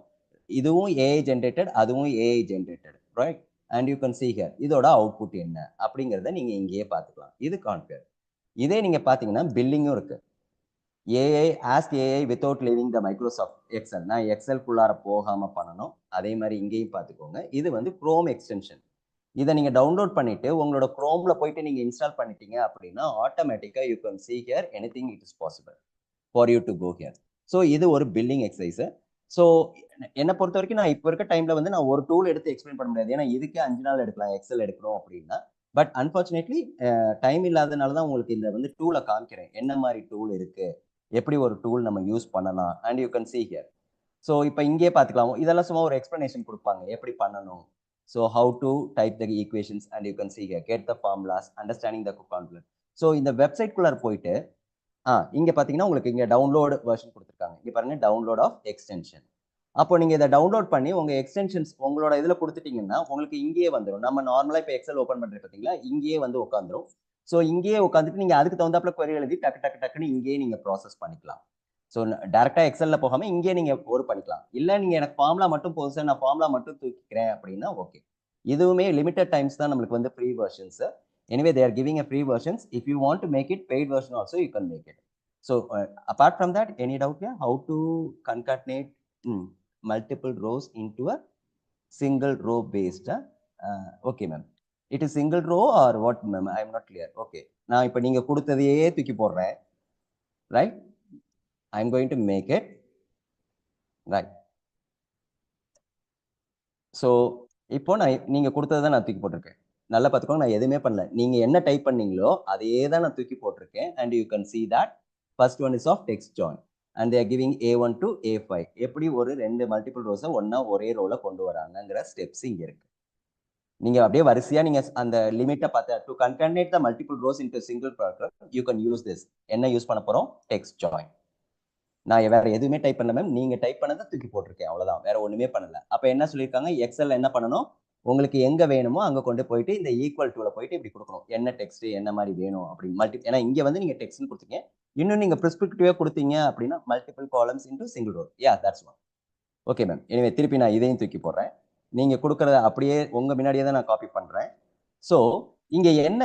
இதுவும் ஏஐ ஜென்ரேட்டட், அதுவும் AI generated, right? And you can see here இதோட அவுட்புட் என்ன அப்படிங்கிறத நீங்க இங்கேயே பார்த்துக்கலாம். இது கான்ஃபிகர். இதே நீங்க பார்த்தீங்கன்னா பில்லிங்கும் இருக்கு. AI ask AI without leaving த மைக்ரோசாஃப்ட் எக்ஸல். நான் எக்ஸல்குள்ளார போகாம பண்ணணும். அதே மாதிரி இங்கேயும் பார்த்துக்கோங்க. இது வந்து குரோம் எக்ஸ்டென்ஷன். இதை நீங்க டவுன்லோட் பண்ணிட்டு உங்களோட குரோம்ல போயிட்டு நீங்க இன்ஸ்டால் பண்ணிட்டீங்க அப்படின்னா ஆட்டோமேட்டிக்கா you can see here anything it is possible for you to go here. So இது ஒரு பில்லிங் எக்ஸசைஸ். ஸோ என்னை பொறுத்த வரைக்கும் நான் இப்போ இருக்க டைம்ல வந்து நான் ஒரு டூல் எடுத்து எக்ஸ்பிளைன் பண்ண முடியாது. ஏன்னா இதுக்கே 5 நாள் எடுக்கலாம் எக்ஸல் எடுக்கணும் அப்படின்னா. பட் அன்பார்ச்சுனேட்லி டைம் இல்லாதனால தான் உங்களுக்கு இந்த வந்து டூலை காமிக்கிறேன். என்ன மாதிரி டூல் இருக்கு, எப்படி ஒரு டூல் நம்ம யூஸ் பண்ணலாம், and you can see here. So இப்போ இங்கே பார்த்துக்கலாம். இதெல்லாம் சும்மா ஒரு எக்ஸ்பிளனேஷன் கொடுப்பாங்க எப்படி பண்ணணும். So how to type the equations and you can see here, get the formulas, understanding the formula. So இந்த வெப்சைட் குள்ளார போயிட்டு இங்க பாத்தீங்கன்னா உங்களுக்கு இங்க டவுன்லோட் வெர்ஷன் கொடுத்துருக்காங்க. இங்க பாருங்க டவுன்லோட் ஆஃப் எக்ஸ்டென்ஷன். அப்போ நீங்க இதை டவுன்லோட் பண்ணி உங்க எக்ஸ்டென்ஷன்ஸ் உங்களோட இதுல கொடுத்துட்டீங்கன்னா உங்களுக்கு இங்கேயே வந்துடும். நம்ம நார்மலா இப்போ எக்ஸல் ஓப்பன் பண்றது பாத்தீங்களா, இங்கேயே வந்து உட்காந்துரும். ஸோ இங்கேயே உட்காந்துட்டு நீங்க அதுக்கு தகுந்தாப்புல query எழுதி டக்குன்னு இங்கேயே நீங்க ப்ராசஸ் பண்ணிக்கலாம். ஸோ டேரக்டா எக்ஸல்ல போகாம இங்கே நீங்க ஒரு பண்ணிக்கலாம். இல்ல நீங்க எனக்கு ஃபார்முலா மட்டும் போதும் சார், நான் ஃபார்முலா மட்டும் தூக்கிக்கிறேன் அப்படின்னா ஓகே. இதுவுமே லிமிட்டட் டைம்ஸ் தான் நம்மளுக்கு வந்து free versions. Anyway they are giving a free versions. If you want to make it paid version also you can make it. So apart from that, any doubt here how to concatenate multiple rows into a single row based? Okay ma'am, it is single row or what ma'am? I am not clear. Okay, நான் இப்போ நீங்க கொடுத்ததையே தூக்கி போடுறேன், right? I'm going to make it right. So இப்போ நான் நீங்க கொடுத்ததை நான் தூக்கி போட்டிருக்கேன். நல்லா பார்த்துக்கோங்க, நான் எதுவுமே பண்ணல. நீங்க என்ன டைப் பண்ணீங்களோ அதையே தான் நான் தூக்கி போட்டிருக்கேன். And you can see that first one is of text join and they are giving A1 to A5. எப்படி ஒரு 2 மல்டிபிள் ரோஸை ஒன்னா ஒரே ரோல கொண்டு வராங்கிற ஸ்டெப்ஸ் இங்க இருக்கு. நீங்க அப்படியே வரிசையா நீங்க அந்த லிமிட்டை பார்த்து to concatenate the multiple rows into a single paragraph you can use this. என்ன யூஸ் பண்ண போறோம்? text join. நான் வேற எதுவுமே டைப் பண்ணல மேம், நீங்க டைப் பண்ணதை தூக்கி போட்டிருக்கேன், அவ்வளவுதான், வேற ஒண்ணுமே பண்ணல. அப்ப என்ன சொல்லியிருக்காங்க, எக்ஸல்ல என்ன பண்ணணும், உங்களுக்கு எங்க வேணுமோ அங்க கொண்டு போயிட்டு இந்த ஈக்குவல் டூல போயிட்டு இப்படி கொடுக்கணும். என்ன டெக்ஸ்ட் என்ன மாதிரி வேணும் அப்படின்னு ஏன்னா இங்க வந்து நீங்க டெக்ஸ்ட்னு கொடுத்தீங்க, இன்னும் நீங்க ப்ரிஸ்கிரிப்டிவா கொடுத்தீங்க அப்படின்னா multiple columns into single row. Yeah that's one. Okay ma'am. எனவே திருப்பி நான் இதையும் தூக்கி போடுறேன். நீங்க கொடுக்கறத அப்படியே உங்க முன்னாடியே தான் நான் காப்பி பண்றேன். ஸோ இங்க என்ன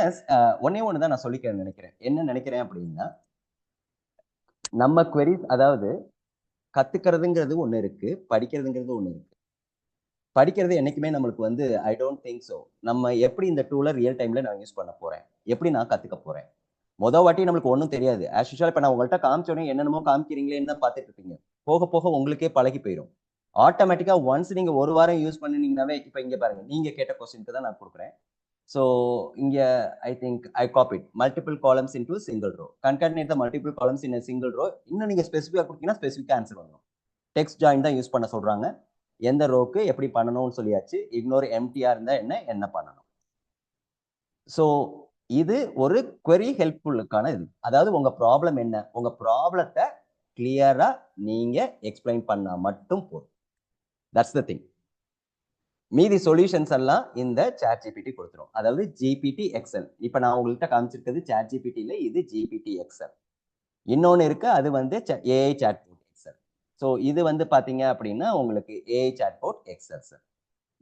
ஒன்னே ஒன்று தான் நான் சொல்லிக்க நினைக்கிறேன். என்ன நினைக்கிறேன் அப்படின்னா, நம்ம queries அதாவது கத்துக்கிறதுங்கிறது ஒண்ணு இருக்கு, படிக்கிறதுங்கிறது ஒண்ணு இருக்கு. படிக்கிறது என்னைக்குமே நம்மளுக்கு வந்து ஐ டோன்ட் திங்க் ஸோ. நம்ம எப்படி இந்த டூலை ரியல் டைம்ல நான் யூஸ் பண்ண போறேன், எப்படி நான் கத்துக்க போறேன். மொதல் வாட்டி நம்மளுக்கு ஒன்றும் தெரியாது. ஆஸ் யூஷுவல் இப்போ நான் உங்கள்கிட்ட காமிச்ச உடனே என்னென்னமோ காமிக்கிறீங்களேன்னு தான் பார்த்துட்டு இருப்பீங்க. போக போக உங்களுக்கே பழகி போயிடும். ஆட்டோமேட்டிக்கா ஒன்ஸ் நீங்க ஒரு வாரம் யூஸ் பண்ணினீங்கன்னாவே, இப்போ இங்க பாருங்க, நீங்க கேட்ட கொஸ்டினுக்கு தான் நான் கொடுக்குறேன். ஸோ இங்க I think I copied multiple columns into single row, concatenate the multiple columns in single row. இன்னும் நீங்க ஸ்பெசிஃபிக்காக கொடுத்தீங்கன்னா ஸ்பெசிஃபிக்காக ஆன்சர் பண்ணணும். டெக்ஸ்ட் ஜாயின் தான் யூஸ் பண்ண சொல்றாங்க. எந்த ரோக்கு எப்படி பண்ணணும்னு சொல்லியாச்சு. இக்னோர் எம்டிஆர் இருந்தா என்ன பண்ணணும். ஸோ இது ஒரு query ஹெல்ப்ஃபுல்லுக்கான இது. அதாவது உங்க ப்ராப்ளம் என்ன, உங்க ப்ராப்ளத்தை கிளியரா நீங்க எக்ஸ்பிளைன் பண்ணா மட்டும் போதும். That's the thing. மீதி சொல்யூஷன்ஸ் எல்லாம் இந்த சாட் ஜிபிடி கொடுத்துரும். அதாவது ஜிபிடி எக்ஸல். இப்போ நான் உங்கள்கிட்ட காமிச்சிருக்கிறது சாட் ஜிபிடியில், இது ஜிபிடி எக்ஸல். இன்னொன்று இருக்கு, அது வந்து ஏஐ சாட்போட் எக்ஸல். ஸோ இது வந்து பார்த்தீங்க அப்படின்னா உங்களுக்கு ஏஐ சாட்போட் எக்ஸல் சார்.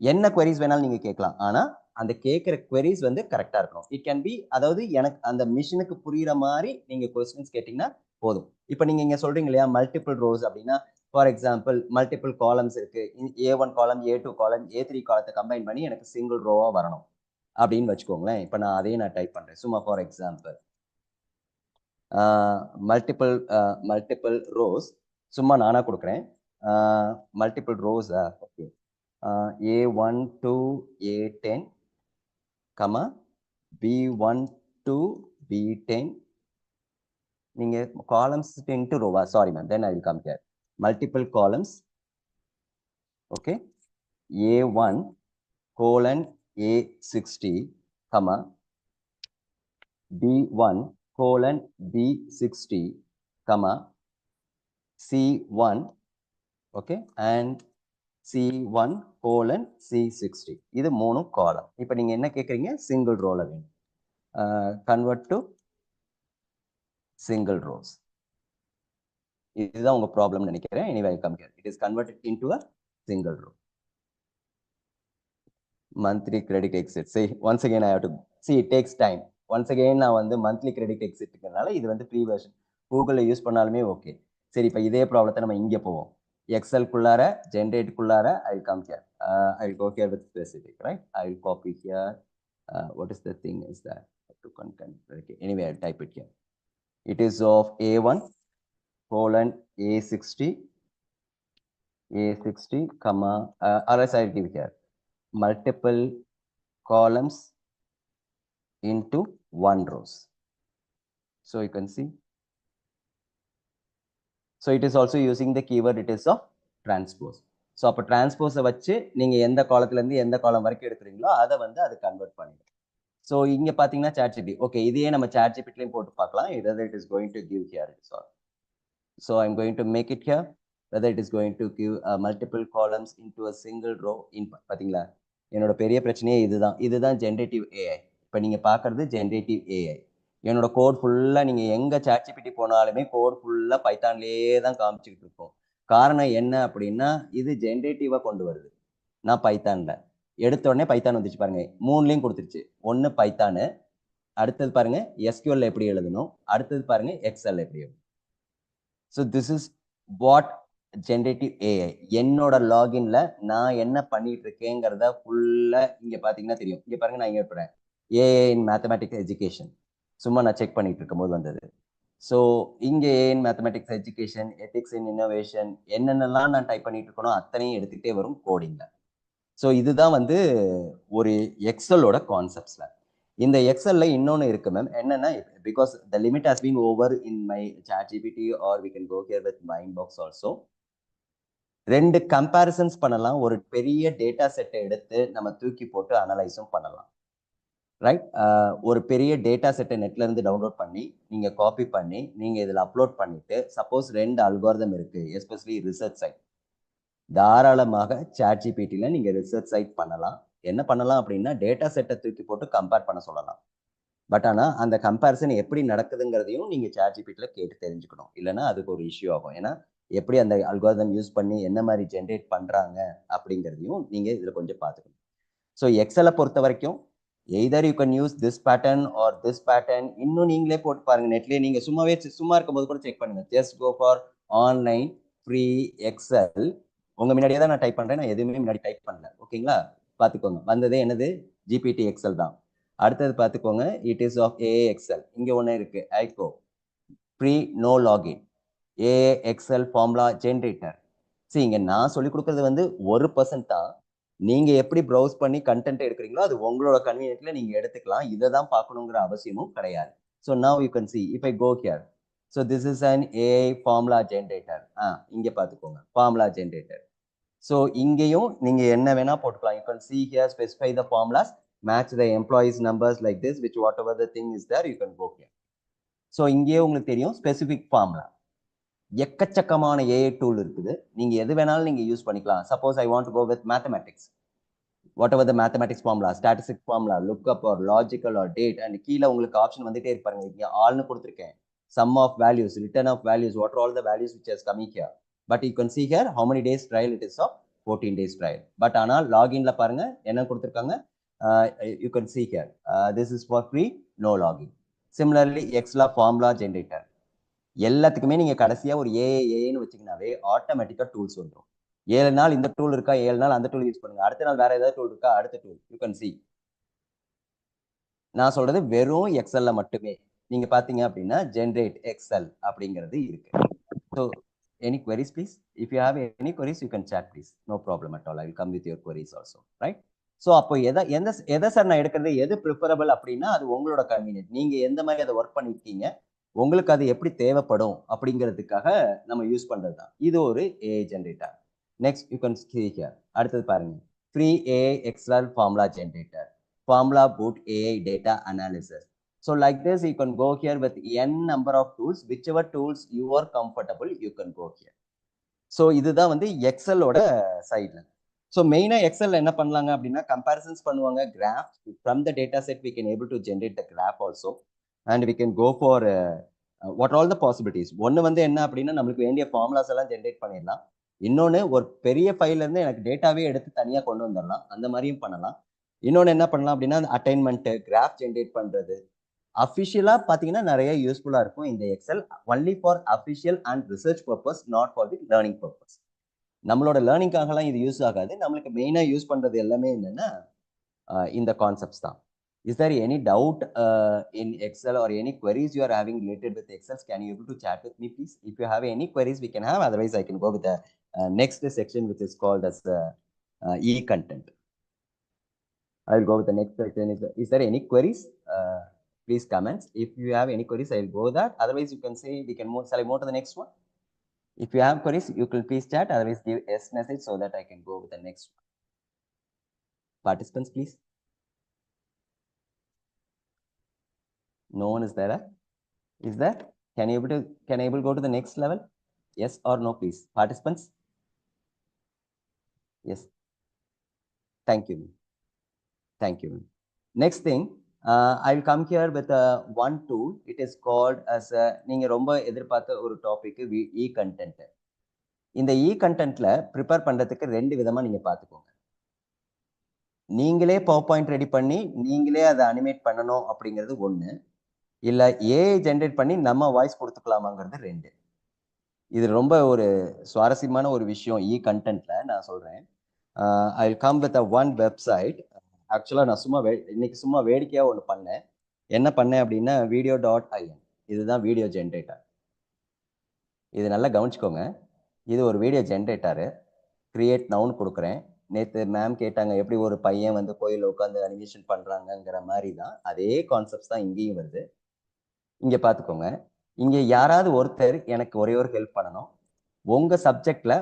என்ன queries வேணாலும் நீங்கள் கேட்கலாம், ஆனால் அந்த கேட்குற queries வந்து கரெக்டாக இருக்கணும். இட் கேன் பி, அதாவது எனக்கு அந்த மிஷினுக்கு புரியுற மாதிரி நீங்கள் கொஸ்டின்ஸ் கேட்டிங்கன்னா போதும். இப்போ நீங்கள் இங்கே சொல்கிறீங்க இல்லையா மல்டிபிள் ரோஸ் அப்படின்னா, ஃபார் எக்ஸாம்பிள் மல்டிபிள் காலம்ஸ் இருக்கு, A1 காலம், A2 காலம், A3 காலத்தை கம்பைன் பண்ணி எனக்கு சிங்கிள் ரோவாக வரணும் அப்படின்னு வச்சுக்கோங்களேன். இப்போ நான் அதையும் நான் டைப் பண்ணுறேன் சும்மா ஃபார் எக்ஸாம்பிள். மல்டிபிள் ரோஸ் சும்மா நானாக கொடுக்குறேன். மல்டிபிள் ரோஸா, okay. A1 to A10, comma B1 to B10. நீங்க columns into row, sorry man, then I will come here. Multiple columns, okay. A1 colon A60, comma B1 colon B60, comma C1, okay, and C1 colon C60. இது மூணு காலம். இப்போ நீங்க என்ன கேட்குறீங்க, single ரோல வேணும். Convert to single rows. இதுதான் உங்க ப்ராப்ளம் நினைக்கிறேன். Anyway I come here. It is converted into a single row. Monthly credit exit. See, once again I have to see, it takes time. once again நான் வந்து monthly credit எக்ஸிட்னால இது வந்து pre version. கூகுளில் use பண்ணாலுமே okay. சரி, இப்போ இதே ப்ராப்ளத்தை நம்ம இங்கே போவோம். எக்ஸல்குள்ளார ஜென்ரேட்டுக்குள்ளார I will come here. I will go here with specific, right? I will copy here. What is the thing is that to content? Okay. Anyway, I'll type it here. It is of A1 colon A60, comma, or else I'll give here multiple columns into one rows. So you can see. So it is also using the keyword, it is of transpose. So அப்போ டிரான்ஸ்போஸை வச்சு நீங்கள் எந்த காலத்துலேருந்து எந்த காலம் வரைக்கும் எடுக்கிறீங்களோ அதை வந்து அது கன்வெர்ட் பண்ணிடும். ஸோ இங்கே பார்த்தீங்கன்னா சாட் ஜிபிடி, ஓகே, இதையே நம்ம சாட் ஜிபிடிலையும் போட்டு பார்க்கலாம். whether it is going to give here. So I'm going to make it here, whether it is going to give multiple columns into a single row. பார்த்தீங்களா, என்னோட பெரிய பிரச்சனையே இதுதான் ஜென்ரேட்டிவ் ஏஐ. இப்போ நீங்கள் பார்க்குறது ஜென்ரேட்டிவ் ஏஐ. என்னோட கோட் ஃபுல்லாக நீங்கள் எங்கே சாட் ஜிபிடி போனாலுமே கோட் ஃபுல்லாக பைத்தான்லேயே தான் காமிச்சிக்கிட்டு இருக்கோம். காரணம் என்ன அப்படின்னா, இது ஜென்ரேட்டிவாக கொண்டு வருது. நான் பைத்தானில் எடுத்த உடனே பைத்தான் வந்துச்சு பாருங்க, மூணுலேயும் கொடுத்துருச்சு. ஒன்று பைத்தானு, அடுத்தது பாருங்க எஸ்கியூஎல் எப்படி எழுதணும், அடுத்தது பாருங்க எக்ஸல் எப்படி எழுதணும். So this is what generative AI. என்னோட லாகின்ல நான் என்ன பண்ணிட்டு இருக்கேங்கிறத ஃபுல்லாக இங்கே பார்த்தீங்கன்னா தெரியும். இங்கே பாருங்க, நான் இங்கே இருப்பேன் ஏஐ இன் மேத்தமேட்டிக்ஸ் எஜுகேஷன், சும்மா நான் செக் பண்ணிட்டு இருக்கும் போது வந்தது. ஸோ இங்கே ஏஐ இன் மேத்தமேட்டிக்ஸ் எஜுகேஷன், எத்திக்ஸ் இன் இன்னோவேஷன், என்னென்னலாம் நான் டைப் பண்ணிட்டு இருக்கணும் அத்தனையும் எடுத்துக்கிட்டே வரும் கோடிங்ல. ஸோ இதுதான் வந்து ஒரு எக்ஸலோட கான்செப்ட்ஸ்ல. இந்த எக்ஸல்ல இன்னொன்று இருக்கு மேம், என்னன்னா, because the limit has been over in my ChatGPT or we can go here with mind box also. ரெண்டு கம்பேரிசன்ஸ் பண்ணலாம். ஒரு பெரிய டேட்டா செட்டை எடுத்து நம்ம தூக்கி போட்டு அனலைஸும் பண்ணலாம், ரைட்? ஒரு பெரிய டேட்டா செட்டை நெட்ல இருந்து டவுன்லோட் பண்ணி நீங்க காப்பி பண்ணி நீங்க இதில் அப்லோட் பண்ணிட்டு, சப்போஸ் ரெண்டு அல்காரிதம் இருக்கு, எஸ்பெஷலி ரிசர்ச் சைட், தாராளமாக சாட் ஜிபிடியில் நீங்க ரிசர்ச் சைட் பண்ணலாம். என்ன பண்ணலாம் அப்படின்னா, டேட்டா செட்டை தூக்கி போட்டு கம்பேர் பண்ண சொல்லலாம். பட் ஆனால் அந்த கம்பேரிசன் எப்படி நடக்குதுங்கிறதையும் நீங்கள் சாட் ஜிபிடியில் கேட்டு தெரிஞ்சுக்கணும். இல்லைன்னா அதுக்கு ஒரு இஷ்யூ ஆகும். ஏன்னா எப்படி அந்த அல்காரிதம் யூஸ் பண்ணி என்ன மாதிரி ஜென்ரேட் பண்ணுறாங்க அப்படிங்கிறதையும் நீங்கள் இதில் கொஞ்சம் பார்த்துக்கணும். ஸோ எக்ஸலை பொறுத்த வரைக்கும் either you can use this pattern R this pattern. இன்னும் நீங்களே போட்டு பாருங்க நெட்லேயே. நீங்கள் சும்மா இருக்கும்போது கூட செக் பண்ணுங்க. Just go for online free excel உங்க முன்னாடியே தான் நான் டைப் பண்றேன், நான் எதுவுமே முன்னாடி டைப் பண்ணல. ஓகேங்களா? பார்த்துக்கோங்க. வந்ததே என்னது? GPT எக்ஸல் தான். அடுத்தது பார்த்துக்கோங்க, it is of AA Excel. இங்க ஒண்ணு இருக்கு, ஐகோ free no login AA Excel formula generator. சரி, இங்க நான் சொல்லி கொடுக்கறது வந்து 1% தான். நீங்க எப்படி ப்ரௌஸ் பண்ணி கண்டென்ட் எடுக்கிறீங்களோ அது உங்களோட கன்வீனியன்ட்ல நீங்க எடுத்துக்கலாம். இதை தான் பார்க்கணுங்கிற அவசியமும் கிடையாது. So now you can see if I go here. So this is an AI formula generator. இங்க பார்த்துக்கோங்க, ஃபார்முலா ஜென்ரேட்டர். ஸோ இங்கேயும் நீங்க என்ன வேணா போட்டுக்கலாம். You can see here specify the formulas, match the employees numbers like this, which whatever the thing is there you can go here. So இங்கேயே உங்களுக்கு தெரியும் ஸ்பெசிஃபிக் ஃபார்முலா. எக்கச்சக்கமான ஏஐ டூல் இருக்குது, நீங்க எது வேணாலும் நீங்க யூஸ் பண்ணிக்கலாம். Suppose I want to go with mathematics, whatever the mathematics formula, statistic formula, look up or logical or date, and கீழே உங்களுக்கு ஆப்ஷன் வந்துட்டே இருப்பாங்க. இங்க ஆல்னு கொடுத்துருக்கேன். Sum of values, return of values, what are all the values which has coming here. But you can see here how many days trial it is of 14 days trial. But ஆனால் லாகின்ல பாருங்க என்ன கொடுத்துருக்காங்க. You can see here this is for free no login. Similarly எக்ஸ்லா formula generator, எல்லாத்துக்குமே நீங்க கடைசியா ஒரு ஏஏன்னு வச்சீங்கன்னாவே ஆட்டோமேட்டிக்கா டூல்ஸ் வந்துடும். 7 நாள் இந்த டூல் இருக்கா, 7 நாள் அந்த டூல் யூஸ் பண்ணுங்க, அடுத்த நாள் வேற ஏதாவது டூல் இருக்கா, அடுத்த டூல். You can C. நான் சொல்றது வெறும் எக்ஸல்ல மட்டுமே. நீங்க பாத்தீங்க அப்படின்னா ஜென்ரேட் எக்ஸல் அப்படிங்கிறது இருக்கு. So any queries please? If you have any queries you can chat please, no problem at all. I will come with your queries also, right? So அப்போ எதை சார் நான் எடுக்கிறது, எது ப்ரிஃபரபிள் அப்படின்னா அது உங்களோட கன்வீனியன்ட். நீங்க எந்த மாதிரி அதை ஒர்க் பண்ணிருக்கீங்க, உங்களுக்கு அது எப்படி தேவைப்படும் அப்படிங்கிறதுக்காக நம்ம யூஸ் பண்றது தான். இது ஒரு AI generator. Next you can see here. அடுத்தது பாருங்க, free AI excel formula generator, formula bot AI data analysis. So like this you can go here with n number of tools, whichever tools you are comfortable you can go here. So இதுதான் வந்து எக்ஸலோட சைட்ல. So மெயினா XL என்ன பண்ணலாங்க அப்படின்னா comparisons பண்ணுவாங்க. Graph from the data set we can able to generate the graph also, and we can go for what are all the possibilities. ஒன்று வந்து என்ன அப்படின்னா நம்மளுக்கு வேண்டிய ஃபார்முலாஸ் எல்லாம் ஜென்ரேட் பண்ணிடலாம். இன்னொன்று ஒரு பெரிய ஃபைல்ல இருந்து எனக்கு டேட்டாவே எடுத்து தனியாக கொண்டு வந்துடலாம், அந்த மாதிரியும் பண்ணலாம். இன்னொன்று என்ன பண்ணலாம் அப்படின்னா அட்டைன்மெண்ட், கிராஃப் ஜென்ரேட் பண்றது. அஃபிஷியலா பாத்தீங்கன்னா நிறைய யூஸ்ஃபுல்லா இருக்கும் இந்த excel. Only for official and research purpose, not for the learning purpose. நம்மளோட லேர்னிங்காகலாம் இது யூஸ் ஆகாது. நம்மளுக்கு மெயினா யூஸ் பண்றது எல்லாமே என்னன்னா இந்த கான்செப்ட்ஸ் தான். Is there any doubt in excel or any queries you are having related with excel? Can you able to chat with me please? If you have any queries we can have, otherwise I can go with the next section which is called as e-content. I will go with the next section. Is there any queries? Please comments. If you have any queries, I will go that. Otherwise, you can say we can move. Shall I move to the next one? If you have queries, you can please chat. Otherwise, give yes message so that I can go with the next one. Participants, please. No one is there. Is there? Can you able go to the next level? Yes or no, please. Participants. Yes. Thank you. Thank you. Next thing. I will come here with one tool. It is called as நீங்க ரொம்ப எதிர்பார்த்த ஒரு topic இ content. இந்த இ கண்டென்ட்ல prepare பண்றதுக்கு ரெண்டு விதமா நீங்க பார்த்துக்கோங்க. நீங்களே பவர் பாயிண்ட் ரெடி பண்ணி நீங்களே அதை அனிமேட் பண்ணணும் அப்படிங்கிறது ஒன்று, இல்லை ஏஐ ஜென்ரேட் பண்ணி நம்ம வாய்ஸ் கொடுத்துக்கலாமாங்கிறது ரெண்டு. இது ரொம்ப ஒரு சுவாரஸ்யமான ஒரு விஷயம் இ கண்டென்ட்ல. நான் சொல்றேன். ஐ will come with one website. ஆக்சுவலாக நான் இன்னைக்கு சும்மா வேடிக்கையாக ஒன்று பண்ணேன். என்ன பண்ணேன் அப்படின்னா video.in, இதுதான் வீடியோ ஜென்ரேட்டர். இது நல்லா கவனிச்சுக்கோங்க. இது ஒரு வீடியோ ஜென்ரேட்டரு. கிரியேட் நவுன் கொடுக்குறேன். நேற்று மேம் கேட்டாங்க எப்படி ஒரு பையன் வந்து கோயிலில் உட்காந்து அனிமேஷன் பண்ணுறாங்கங்கிற மாதிரி தான் அதே கான்செப்ட்ஸ் தான் இங்கேயும் வருது. இங்கே பார்த்துக்கோங்க. இங்கே யாராவது ஒருத்தர் எனக்கு ஒரே ஒரு ஹெல்ப் பண்ணணும். உங்கள் சப்ஜெக்டில்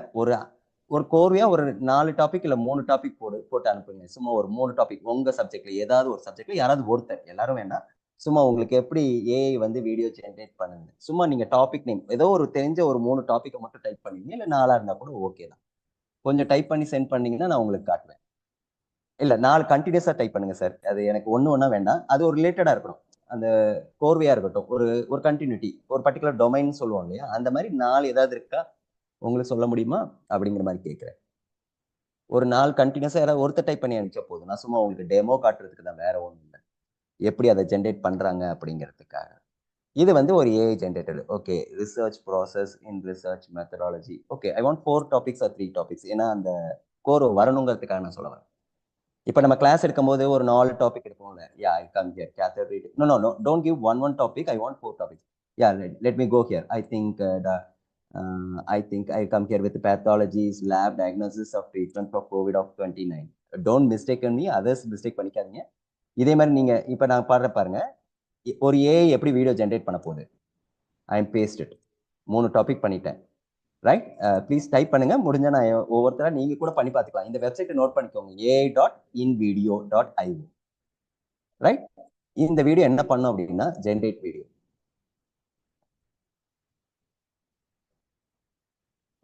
ஒரு கோர்வையா ஒரு 4 டாபிக் இல்லை 3 டாபிக் போட்டு அனுப்புங்க. சும்மா ஒரு 3 டாபிக் உங்க சப்ஜெக்ட்ல, ஏதாவது ஒரு சப்ஜெக்ட்ல யாராவது ஒருத்தர், எல்லாரும் வேண்டாம், சும்மா உங்களுக்கு எப்படி ஏஐ வந்து வீடியோ ஜென்ரேட் பண்ணுங்க. சும்மா நீங்க டாபிக் நேம் ஏதோ ஒரு தெரிஞ்ச ஒரு 3 டாபிக்கை மட்டும் டைப் பண்ணுவீங்க, இல்லை 4 இருந்தா கூட ஓகே தான். கொஞ்சம் டைப் பண்ணி சென்ட் பண்ணீங்கன்னா நான் உங்களுக்கு காட்டுவேன். இல்லை 4 கண்டினியூஸா டைப் பண்ணுங்க சார். அது எனக்கு ஒண்ணா வேண்டாம், அது ஒரு ரிலேட்டடா இருக்கணும், அந்த கோர்வையா இருக்கட்டும், ஒரு கண்டினியூட்டி, ஒரு பர்டிகுலர் டொமைன் சொல்லுவோம் இல்லையா, அந்த மாதிரி 4 ஏதாவது இருக்கா உங்களுக்கு சொல்ல முடியுமா அப்படிங்கிற மாதிரி கேட்குறேன். ஒரு 4 கண்டினியூஸா யாராவது ஒருத்தர் டைப் பண்ணி அனுப்பிச்சா போதும். நான் சும்மா உங்களுக்கு டெமோ காட்டுறதுக்கு தான், வேற ஒன்றும் இல்லை, எப்படி அதை ஜென்ரேட் பண்றாங்க அப்படிங்கிறதுக்காக. இது வந்து ஒரு AI generated. Okay, research process in research methodology. Okay, I want 4 topics or 3 topics. ஏன்னா அந்த கோர் வரணுங்கிறதுக்காக நான் சொல்ல வரேன். இப்போ நம்ம கிளாஸ் எடுக்கும்போது ஒரு 4 டாபிக் எடுப்போம்ல. Yeah, I come here catheter reading. No, don't give one topic. I want 4 topics. Yeah, let me go here. I think I come here with pathologies, lab diagnosis of treatment for COVID of 29. Don't mistake me, others mistake பண்ணிக்காதீங்க. இதே மாதிரி நீங்க இப்போ நான் பாடுற பாருங்க, ஒரு AI எப்படி வீடியோ ஜென்ரேட் பண்ண போகுது. ஐ எம் பேஸ்டட் 3 டாபிக் பண்ணிட்டேன். ரைட், ப்ளீஸ் டைப் பண்ணுங்க. முடிஞ்சா நான் ஒவ்வொருத்தரா நீங்க கூட பண்ணி பார்த்துக்கலாம். இந்த வெப்சைட்டை நோட் பண்ணிக்கோங்க, ai.invideo.io. ரைட், இந்த வீடியோ என்ன பண்ணும் அப்படின்னா ஜென்ரேட் வீடியோ.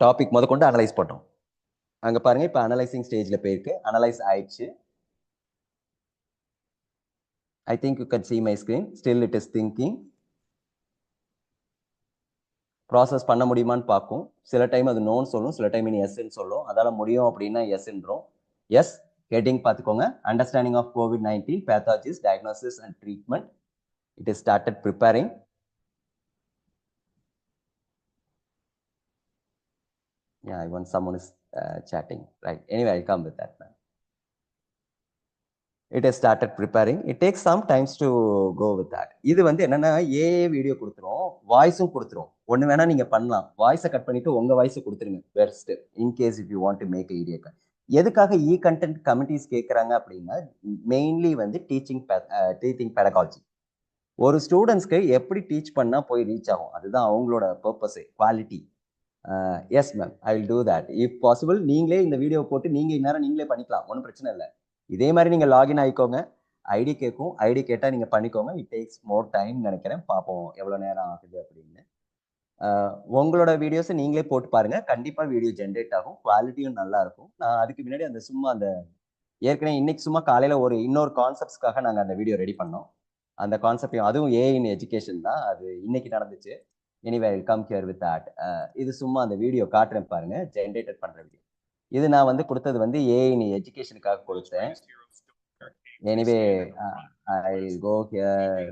டாபிக் முத கொண்டு அனலைஸ் பண்ணோம். அங்க பாருங்க, இப்போ அனலைசிங் ஸ்டேஜ்ல போயிருக்கு, அனலைஸ் ஆயிடுச்சு. I think you can see my screen. Still it is thinking. Process பண்ண முடியுமான்னு பார்க்கும். சில டைம் அது நோன்னு சொல்லும், சில டைம் இனி எஸ்ன்னு சொல்லும். அதால முடியும் அப்படின்னா எஸ்ன்றோம். எஸ், ஹெட்டிங் பார்த்துக்கோங்க. Understanding of COVID-19 pathologies, diagnosis and treatment. It is started preparing. Yeah, I want someone is chatting. Right. Anyway, I'll come with that now. It has started preparing. It takes some times to go with that. இது வந்து என்னன்னா AA video கொடுத்துரும், வாய்ஸும் கொடுத்துரும். ஒன்று வேணா நீங்க பண்ணலாம், வாய்ஸை கட் பண்ணிட்டு உங்க வாய்ஸை கொடுத்துருங்க best, in case if you want to make video. எதுக்காக இ கண்டென்ட் கமிட்டிஸ் கேட்குறாங்க அப்படின்னா, மெயின்லி வந்து டீச்சிங் பெடகாலஜி. ஒரு ஸ்டூடெண்ட்ஸ்க்கு எப்படி டீச் பண்ணால் போய் ரீச் ஆகும், அதுதான் அவங்களோட பர்பஸே, quality. Yes ma'am, I will do that if possible. நீங்களே இந்த வீடியோ போட்டு நீங்கள் இந்நேரம் நீங்களே பண்ணிக்கலாம், ஒன்றும் பிரச்சனை இல்லை. இதே மாதிரி நீங்கள் லாகின் ஆகிக்கோங்க, ஐடி கேட்கும், ஐடி கேட்டால் நீங்கள் பண்ணிக்கோங்க. இட் டேக்ஸ் மோர் டைம் நினைக்கிறேன், பார்ப்போம் எவ்வளோ நேரம் ஆகுது அப்படின்னு. உங்களோட வீடியோஸை நீங்களே போட்டு பாருங்கள், கண்டிப்பாக வீடியோ ஜென்ரேட் ஆகும், குவாலிட்டியும் நல்லா இருக்கும். நான் அதுக்கு முன்னாடி அந்த சும்மா அந்த ஏற்கனவே இன்னைக்கு சும்மா காலையில் இன்னொரு கான்செப்ட்ஸ்க்காக நாங்கள் அந்த வீடியோ ரெடி பண்ணோம். அந்த கான்செப்டையும், அதுவும் ஏஐ இன் எஜுகேஷன் தான், அது இன்னைக்கு நடந்துச்சு. Anyway I will come here with that. இது சும்மா அந்த வீடியோ காட்டுறேன் பாருங்க, ஜென்ரேட்டட் பண்ணுற வீடியோ. இது நான் வந்து கொடுத்தது வந்து ஏஐ இன் எஜுகேஷனுக்காக கொடுத்தேன். Anyway I go here.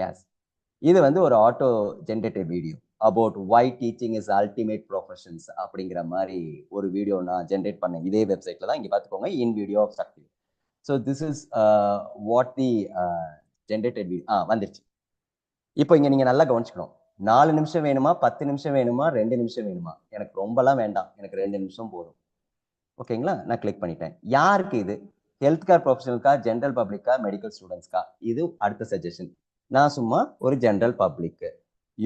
Yes, இது வந்து ஒரு auto generated video about why teaching is ultimate professions அப்படிங்கிற மாதிரி ஒரு வீடியோ நான் ஜென்ரேட் பண்ணேன். இதே வெப்சைட்ல தான், இங்கே பார்த்துக்கோங்க, in video of Shakti. So this is what the generated video வந்துருச்சு. இப்போ இங்கே நீங்கள் நல்லா கவனிச்சுக்கணும். 4 நிமிஷம் வேணுமா, 10 நிமிஷம் வேணுமா, 2 நிமிஷம் வேணுமா? எனக்கு ரொம்பலாம் வேண்டாம், எனக்கு 2 நிமிஷம் போதும். ஓகேங்களா, நான் கிளிக் பண்ணிட்டேன். யாருக்கு இது? ஹெல்த் கேர் ப்ரொஃபஷனலுக்கா, ஜென்ரல் பப்ளிக்கா, மெடிக்கல் ஸ்டூடெண்ட்ஸ்க்கா? இது அடுத்த சஜஷன். நான் சும்மா ஒரு ஜென்ரல் பப்ளிக்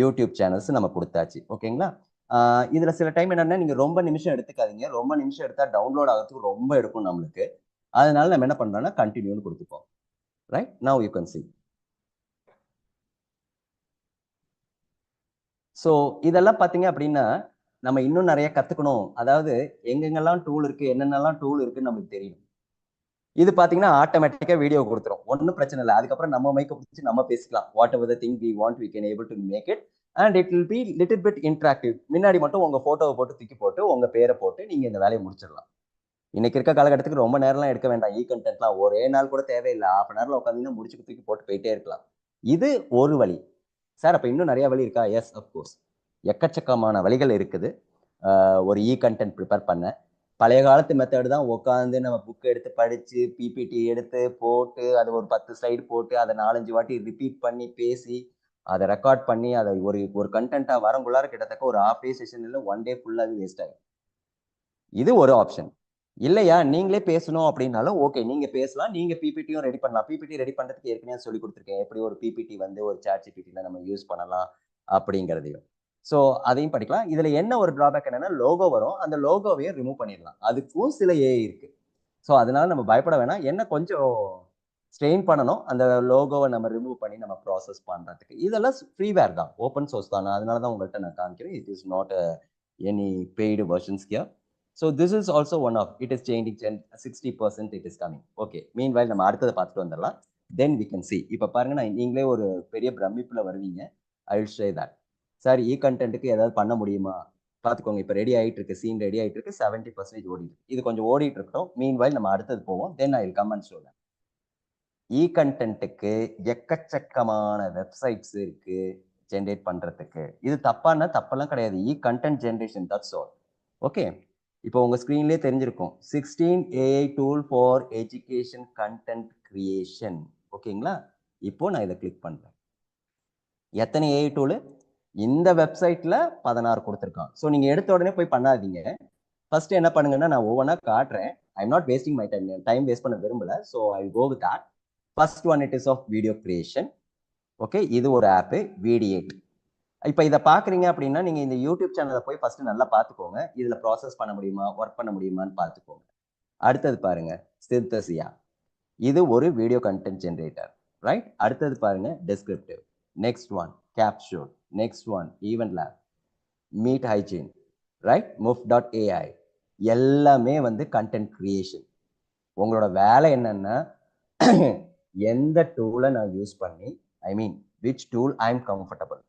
யூடியூப் சேனல்ஸ் நம்ம கொடுத்தாச்சு. ஓகேங்களா, இதில் சில டைம் என்னன்னா, நீங்கள் ரொம்ப நிமிஷம் எடுத்துக்காதீங்க. ரொம்ப நிமிஷம் எடுத்தால் டவுன்லோட் ஆகிறதுக்கு ரொம்ப எடுக்கும் நம்மளுக்கு. அதனால நம்ம என்ன பண்ணுறோம்னா கண்டினியூன்னு கொடுத்துப்போம். Right, now you can see. So இதெல்லாம் பார்த்தீங்க அப்படின்னா நம்ம இன்னும் நிறைய கற்றுக்கணும். அதாவது எங்கெங்கெல்லாம் டூல் இருக்குது, என்னென்னலாம் டூல் இருக்குன்னு நமக்கு தெரியும். இது பார்த்தீங்கன்னா ஆட்டோமேட்டிக்காக வீடியோ கொடுத்துரும், ஒன்றும் பிரச்சனை இல்லை. அதுக்கப்புறம் நம்ம மைக்கை பிடிச்சி நம்ம பேசிக்கலாம். Whatever the thing we want we can able to make it and it will be little bit interactive. முன்னாடி மட்டும் உங்கள் ஃபோட்டோவை போட்டு தூக்கி போட்டு உங்கள் பேரை போட்டு நீங்கள் இந்த வேலையை முடிச்சிடலாம். இன்னைக்கு இருக்க காலகட்டத்துக்கு ரொம்ப நேரம்லாம் எடுக்க வேண்டாம். இ கண்டென்ட்லாம் ஒரே நாள் கூட தேவையில்லை, ½ hour உட்காந்தீங்கன்னா முடிச்சு தூக்கி போட்டு போயிட்டே இருக்கலாம். இது ஒரு வழி. சார் அப்போ இன்னும் நிறைய வழி இருக்கா? எஸ், அஃப்கோர்ஸ், எக்கச்சக்கமான வழிகள் இருக்குது ஒரு இ கண்டென்ட் ப்ரிப்பேர் பண்ண. பழைய காலத்து மெத்தட் தான், உட்காந்து நம்ம புக் எடுத்து படித்து பிபிடி எடுத்து போட்டு அதை ஒரு 10 ஸ்லைடு போட்டு அதை 4-5 வாட்டி ரிப்பீட் பண்ணி பேசி அதை ரெக்கார்ட் பண்ணி அதை ஒரு கண்டென்ட்டாக வரங்குள்ளார கிட்டத்தட்ட ஒரு ½ டே செஷன் இல்லை 1 டே ஃபுல்லாகவே வேஸ்ட் ஆகும். இது ஒரு ஆப்ஷன். இல்லையா, நீங்களே பேசணும் அப்படின்னாலும் ஓகே, நீங்க பேசலாம். நீங்க பிபிடியும் ரெடி பண்ணலாம். பிபிடி ரெடி பண்றதுக்கு ஏற்கனவே சொல்லி கொடுத்துருக்கேன், எப்படி ஒரு பிபிடி வந்து ஒரு சாட் ஜிபிடில நம்ம யூஸ் பண்ணலாம் அப்படிங்கிறதையும். ஸோ அதையும் படிக்கலாம். இதுல என்ன ஒரு டிராபேக் என்னன்னா, லோகோ வரும், அந்த லோகோவையும் ரிமூவ் பண்ணிடலாம். அதுக்கும் சில ஏஐ இருக்கு. ஸோ அதனால நம்ம பயப்பட வேணாம். என்ன கொஞ்சம் ஸ்ட்ரெயின் பண்ணணும், அந்த லோகோவை நம்ம ரிமூவ் பண்ணி நம்ம ப்ராசஸ் பண்றதுக்கு. இதெல்லாம் ஃப்ரீவேர் தான், ஓப்பன் சோர்ஸ் தான். அதனால தான் உங்கள்கிட்ட நான் காமிக்கிறேன். It is not any paid versions here. So this is also one of it is changing 60% it is coming. Okay, meanwhile நம்ம அடுத்ததை பார்த்துட்டு வந்துடலாம். Then we can see. இப்போ பாருங்க, நான் நீங்களே ஒரு பெரிய பிரமிப்புல வருவீங்க. I will say that. Sir e கண்டென்ட்டுக்கு ஏதாவது பண்ண முடியுமா பார்த்துக்கோங்க. இப்போ ரெடி ஆகிட்டு இருக்கு, சீன் ரெடி ஆகிட்டு இருக்கு, 70% ஓடிட்டு இருக்கு. இது கொஞ்சம் ஓடிட்டு இருக்கட்டும். மீன்வைல் நம்ம அடுத்தது போவோம். Then I will come and show that. இ கண்டென்ட்டுக்கு எக்கச்சக்கமான வெப்சைட்ஸ் இருக்கு ஜென்ரேட் பண்றதுக்கு. இது தப்பானா தப்பெல்லாம் கிடையாது. E content generation that's all. Okay, இப்போ உங்க ஸ்க்ரீன்லேயே தெரிஞ்சிருக்கும் 16 AI tool for education content creation. ஓகேங்களா, இப்போ நான் இதை கிளிக் பண்றேன். எத்தனை ஏஐ டூலு? இந்த வெப்சைட்ல 16 கொடுத்துருக்கான். ஸோ நீங்க எடுத்த உடனே போய் பண்ணாதீங்க. ஃபர்ஸ்ட் என்ன பண்ணுங்கன்னா, நான் ஒவ்வொன்றா காட்டுறேன். I am not wasting my time waste பண்ண விரும்பல. So I go with that. First one it is of video creation. Okay, இது ஒரு ஆப்பு வீடியேட். இப்போ இதை பார்க்குறீங்க அப்படின்னா நீங்கள் இந்த யூடியூப் சேனலை போய் ஃபர்ஸ்ட் நல்லா பார்த்துக்கோங்க. இதில் ப்ராசஸ் பண்ண முடியுமா, ஒர்க் பண்ண முடியுமான்னு பார்த்துக்கோங்க. அடுத்தது பாருங்க சிந்தசியா, இது ஒரு வீடியோ கண்டென்ட் ஜென்ரேட்டர், ரைட்? அடுத்தது பாருங்க டெஸ்கிரிப்டிவ். நெக்ஸ்ட் ஒன் கேப்ஷூட். Next one event lab, meet hygiene, right? மூஃப்.ai எல்லாமே வந்து கண்டென்ட் கிரியேஷன். உங்களோட வேலை என்னன்னா எந்த டூலை நான் யூஸ் பண்ணி, I mean which tool I am comfortable.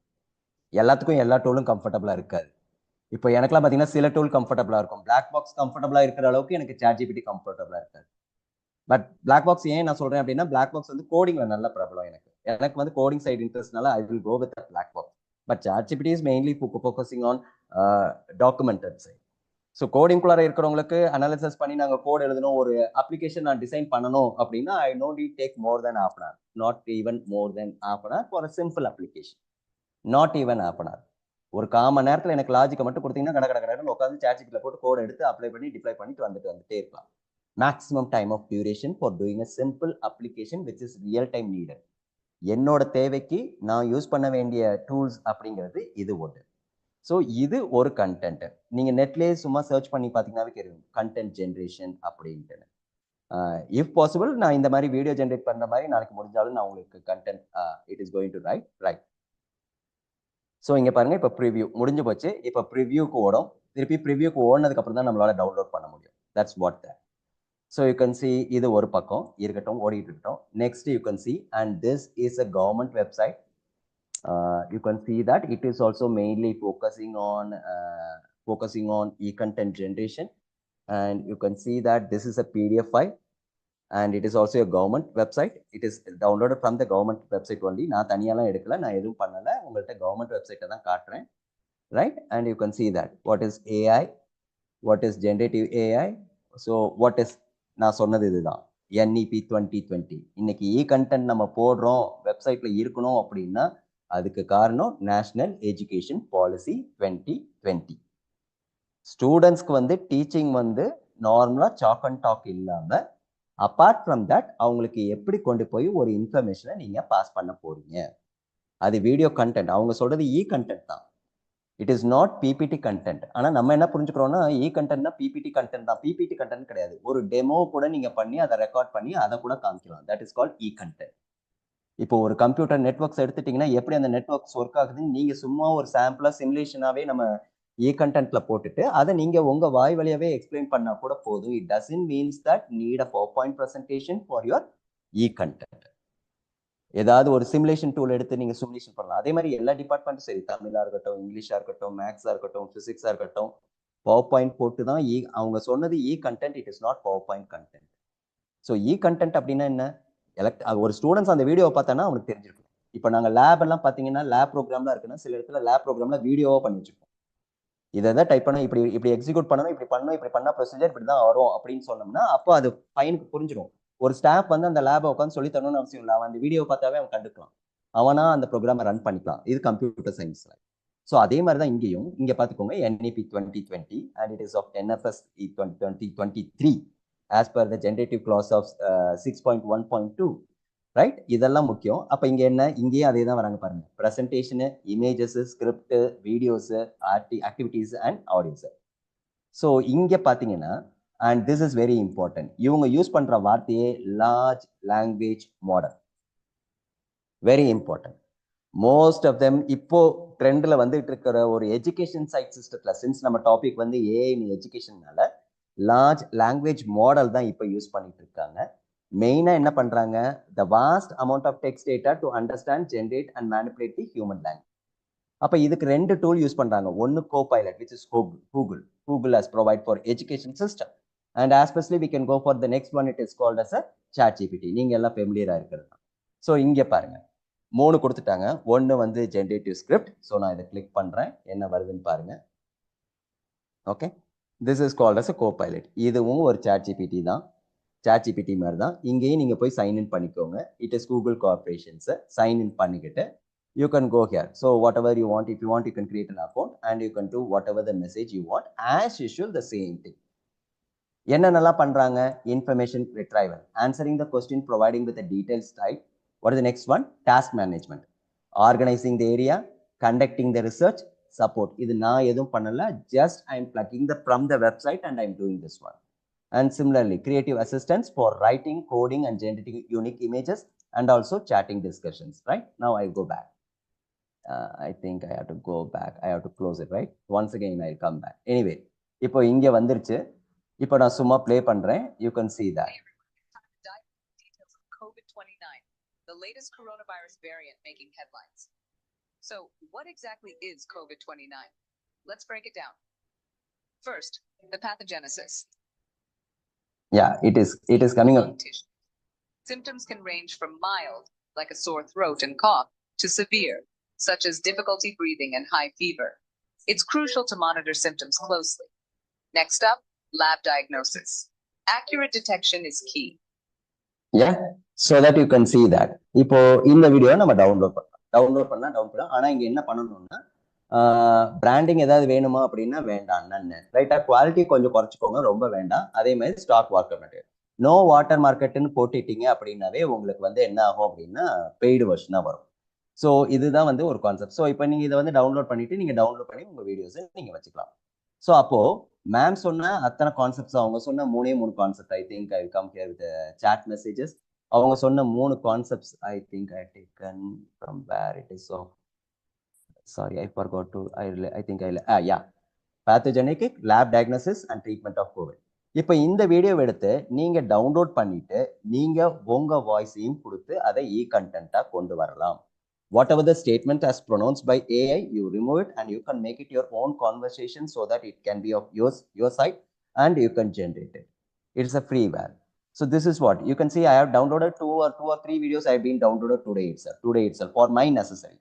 எல்லாத்துக்கும் எல்லா டூலும் கம்ஃபர்டபுளாக இருக்காது. இப்போ எனக்குலாம் பார்த்தீங்கன்னா சில டூல் கம்ஃபர்டபுளாக இருக்கும். பிளாக் பாக்ஸ் கம்ஃபர்டபுளாக இருக்கிற அளவுக்கு எனக்கு ChatGPT கம்ஃபர்டபுளாக இருக்காது. பட் பிளாக் பாக்ஸ் ஏன் நான் சொல்கிறேன் அப்படின்னா, பிளாக் பாக்ஸ் வந்து கோடிங்கில் நல்ல பிரபலம். எனக்கு வந்து கோடிங் சைடு இன்ட்ரெஸ்ட்னால I will go with black box. But ChatGPT is mainly focusing on documented side. So கோடிங்குள்ளார இருக்கிறவங்களுக்கு அனாலிசிஸ் பண்ணி நாங்கள் கோட் எழுதணும், ஒரு அப்ளிகேஷன் நான் டிசைன் பண்ணணும் அப்படின்னா I no need take more than half an hour, not even more than half an hour for a simple application, not even half an hour. ஒரு 1/4 மணி நேரத்தில் எனக்கு லாஜிக்கை மட்டும் கொடுத்தீங்கன்னா கடை உட்காந்து ChatGPT போட்டு கோட் எடுத்து அப்ளை பண்ணி டிப்ளை பண்ணிட்டு வந்துட்டே இருக்கலாம். Maximum time of duration for doing a simple application which is real time needed. என்னோட தேவைக்கு நான் யூஸ் பண்ண வேண்டிய டூல்ஸ் அப்படிங்கிறது இது ஒன்று. ஸோ இது ஒரு கண்டென்ட். நீங்கள் நெட்லேயே சும்மா சர்ச் பண்ணி பார்த்தீங்கன்னாவே தெரியும் கண்டென்ட் ஜென்ரேஷன் அப்படின்ட்டு. இஃப் பாசிபிள் நான் இந்த மாதிரி வீடியோ ஜென்ரேட் பண்ணுற மாதிரி நாளைக்கு முடிஞ்சாலும் நான் உங்களுக்கு content it is going to right. So இங்கே பாருங்கள், இப்போ ப்ரிவியூ முடிஞ்சு போச்சு. இப்போ ப்ரிவியூக்கு ஓடும். திருப்பி ப்ரிவியூக்கு ஓடினதுக்கு அப்புறம் தான் நம்மளால டவுன்லோட் பண்ண முடியும். That's what that. So you can C இது ஒரு பக்கம் இருக்கட்டும், ஓடிட்டு இருக்கட்டும். Next you can C, and this is a government website. You can see that it is also mainly focusing on e-content generation, and you can see that this is a PDF file, and it is also a government website. It is downloaded from the government website only. நான் தனியாலாம் எடுக்கல, நான் எதுவும் பண்ணல, உங்கள்கிட்ட government வெப்சைட்டை தான் காட்டுறேன், right? And you can see that what is AI, what is generative AI. So what is, நான் சொன்னது இதுதான் NEP 2020. இன்னைக்கு e-content நம்ம போடுறோம் வெப்சைட்ல இருக்கணும் அப்படின்னா அதுக்கு காரணம் நேஷனல் எஜுகேஷன் பாலிசி 2020. ஸ்டூடெண்ட்ஸ்க்கு வந்து டீச்சிங் வந்து நார்மலா சாக் அண்ட் டாக் இல்லாம அப்பார்ட் ஃப்ரம் தட் அவங்களுக்கு எப்படி கொண்டு போய் ஒரு இன்ஃபர்மேஷனை நீங்க பாஸ் பண்ண போறீங்க. அது வீடியோ கண்டென்ட். அவங்க சொல்றது இ கண்டென்ட் தான், it is not PPT content. ஆனா நம்ம என்ன புரிஞ்சுக்கிறோம்னா இ கண்டென்ட்னா பிபிடி கண்டென்ட் தான். பிபிடி கண்டென்ட் கிடையாது. ஒரு டெமோ கூட நீங்க பண்ணி அதை ரெக்கார்ட் பண்ணி அதை கூட காமிக்கலாம். That is called E content. இப்போ ஒரு கம்ப்யூட்டர் நெட்ஒர்க்ஸ் எடுத்துட்டீங்கன்னா எப்படி அந்த நெட்ஒர்க்ஸ் ஒர்க் ஆகுதுன்னு நீங்க சும்மா ஒரு சாம்பிளா சிமுலேஷனாவே நம்ம இ கண்டென்ட்ல போட்டுட்டு அதை நீங்க உங்க வாய் வழியாவே எக்ஸ்பிளைன் பண்ணா கூட போதும். It doesn't means that need a PowerPoint presentation for your E content. ஏதாவது ஒரு சிமுலேஷன் டூல் எடுத்து நீங்க சிமுலேஷன் பண்ணலாம். அதே மாதிரி எல்லா டிபார்ட்மெண்ட்டும் சரி, தமிழா இருக்கட்டும், இங்கிலீஷா இருக்கட்டும், மேக்ஸா இருக்கட்டும், பிசிக்ஸா இருக்கட்டும், PowerPoint போட்டு தான் அவங்க சொன்னது e content, it is not PowerPoint content. So e content அப்படின்னா என்ன? ஒரு ஸ்டூடெண்ட்ஸ் அந்த வீடியோவை பார்த்தானா அவனுக்கு தெரிஞ்சிருக்கும். இப்போ நாங்கள் லேப் எல்லாம் பார்த்தீங்கன்னா லேப் ப்ரோக்ராம்லாம் இருக்குன்னா சில இடத்துல லேப் ப்ரோக்ராம்ல வீடியோவா பண்ணி வச்சிருக்கோம். இதை தான் டைப் பண்ண இப்படி எக்ஸிக்யூட் பண்ணணும், இப்படி பண்ணணும், இப்படி பண்ணா ப்ரொசீஜர் இப்படி தான் வரும் அப்படின்னு சொன்னோம்னா அப்போ அது பையனுக்கு புரிஞ்சிடும். ஒரு ஸ்டாஃப் வந்து அந்த லேபை உட்காந்து சொல்லி தரணும்னு அவசியம் இல்லை. அவன் அந்த வீடியோ பார்த்தாவே அவன் கண்டுக்கலாம், அவனா அந்த ப்ரோக்ராமை ரன் பண்ணிக்கலாம். இது கம்ப்யூட்டர் சயின்ஸ்ல. ஸோ அதே மாதிரி தான் இங்கேயும். இங்கே பார்த்துக்கோங்க NEP 2020 and it is of NFS 2023 as per the generative clause of 6.1.2, right? இதெல்லாம் முக்கியம். அப்போ இங்கே என்ன, இங்கேயும் அதே தான் வராங்க பாருங்க. Presentation, images, script, videos, activities and audios. So இங்கே பார்த்தீங்கன்னா, and this is very important, இவங்க யூஸ் பண்ணுற வார்த்தையே large language model. Very important. Most of them இப்போ ட்ரெண்டில் வந்துட்டு இருக்கிற ஒரு எஜுகேஷன் சைட் சிஸ்டத்தில், சின்ஸ் நம்ம டாபிக் வந்து ஏஐ எஜுகேஷன்னால லார்ஜ் லாங்குவேஜ் மாடல் தான் இப்போ யூஸ் பண்ணிட்டு இருக்காங்க. மெயினாக என்ன பண்ணுறாங்க, the vast amount of text data to understand, generate and manipulate the human language. அப்போ இதுக்கு 2 டூல் யூஸ் பண்ணுறாங்க. ஒன்று Copilot, which is Google has provide for education system, and especially we can go for the next one, it is called as a ChatGPT நீங்கள் எல்லாம் ஃபெமிலியராக இருக்கிறது தான். So இங்கே பாருங்க 3 கொடுத்துட்டாங்க. ஒன்று வந்து ஜென்ரேட்டிவ் ஸ்கிரிப்ட். ஸோ நான் இதை கிளிக் பண்ணுறேன், என்ன வருதுன்னு பாருங்க. ஓகே, this is called as a copilot. இதுவும் ஒரு சாட் ஜிபிடி தான், சாட் ஜிபிடி மாதிரி தான். இங்கேயும் நீங்கள் போய் சைன்இன் பண்ணிக்கோங்க. இட் இஸ் கூகுள் கார்பரேஷன்ஸை சைன்இன் பண்ணிக்கிட்டு you can go here. So whatever you want, if you want, you can create an account and you can do whatever the message you want. As usual, the same thing. என்ன நல்லா பண்றாங்க? Information retrieval, answering the question, providing with a detailed type. What is the next one? Task management, organizing the area, conducting the research, support. இது நான் எதுவும் பண்ணல, just I am plugging from the website and I am doing this one. And similarly, creative assistance for writing, coding and generating unique images and also chatting discussions. Right now I go back. I think I have to go back. I have to close it, right? Once again, I'll come back. Anyway, இப்போ இங்க வந்துருச்சு. இப்போ நான் சும்மா play பண்றேன். You can see that. Details of COVID-29, the latest coronavirus variant making headlines. So, what exactly is COVID-29? Let's break it down. First, the pathogenesis. Yeah, it is coming up. Symptoms can range from mild, like a sore throat and cough, to severe, such as difficulty breathing and high fever. It's crucial to monitor symptoms closely. Next up, lab diagnosis. Accurate detection is key. Yeah, so that you can see that. இப்போ இந்த video நம்ம download பண்ணலாம். ஆனா இங்க என்ன பண்ணணும்னா branding ஏதாவது வேணுமா அப்படின்னா வேண்டாம். ரைட்டா, குவாலிட்டி கொஞ்சம் குறைச்சிக்கோங்க, ரொம்ப வேண்டாம். அதே மாதிரி ஸ்டாக் வாட்டர் நோ வாட்டர் மார்க்கெட்டுன்னு போட்டுட்டீங்க அப்படின்னாவே உங்களுக்கு வந்து என்ன ஆகும் அப்படின்னா பெய்டு வெர்ஷனா வரும். ஸோ இதுதான் வந்து ஒரு கான்செப்ட். ஸோ இப்போ நீங்கள் இதை வந்து டவுன்லோட் பண்ணிட்டு நீங்கள் டவுன்லோட் பண்ணி உங்கள் வீடியோஸை நீங்கள் வச்சுக்கலாம். ஸோ அப்போ மேம் சொன்ன அத்தனை கான்செப்ட்ஸ், அவங்க சொன்ன 3 concept, I think I come here with chat messages. அவங்க சொன்ன 3 concepts I think I taken from where it is. So sorry, I forgot to I think pathogenic, lab diagnosis and treatment of COVID. இப்போ இந்த video எடுத்து நீங்க download பண்ணிட்டு நீங்க உங்க வாய்ஸையும் கொடுத்து அதை கண்டென்ட்டா கொண்டு வரலாம். Whatever the statement as pronounced by AI, you remove it and you can make it your own conversation so that it can be of your side and you can generate it. It's a freeware. So this is what you can see. I have downloaded two or three videos. I have been downloaded today itself for my necessary.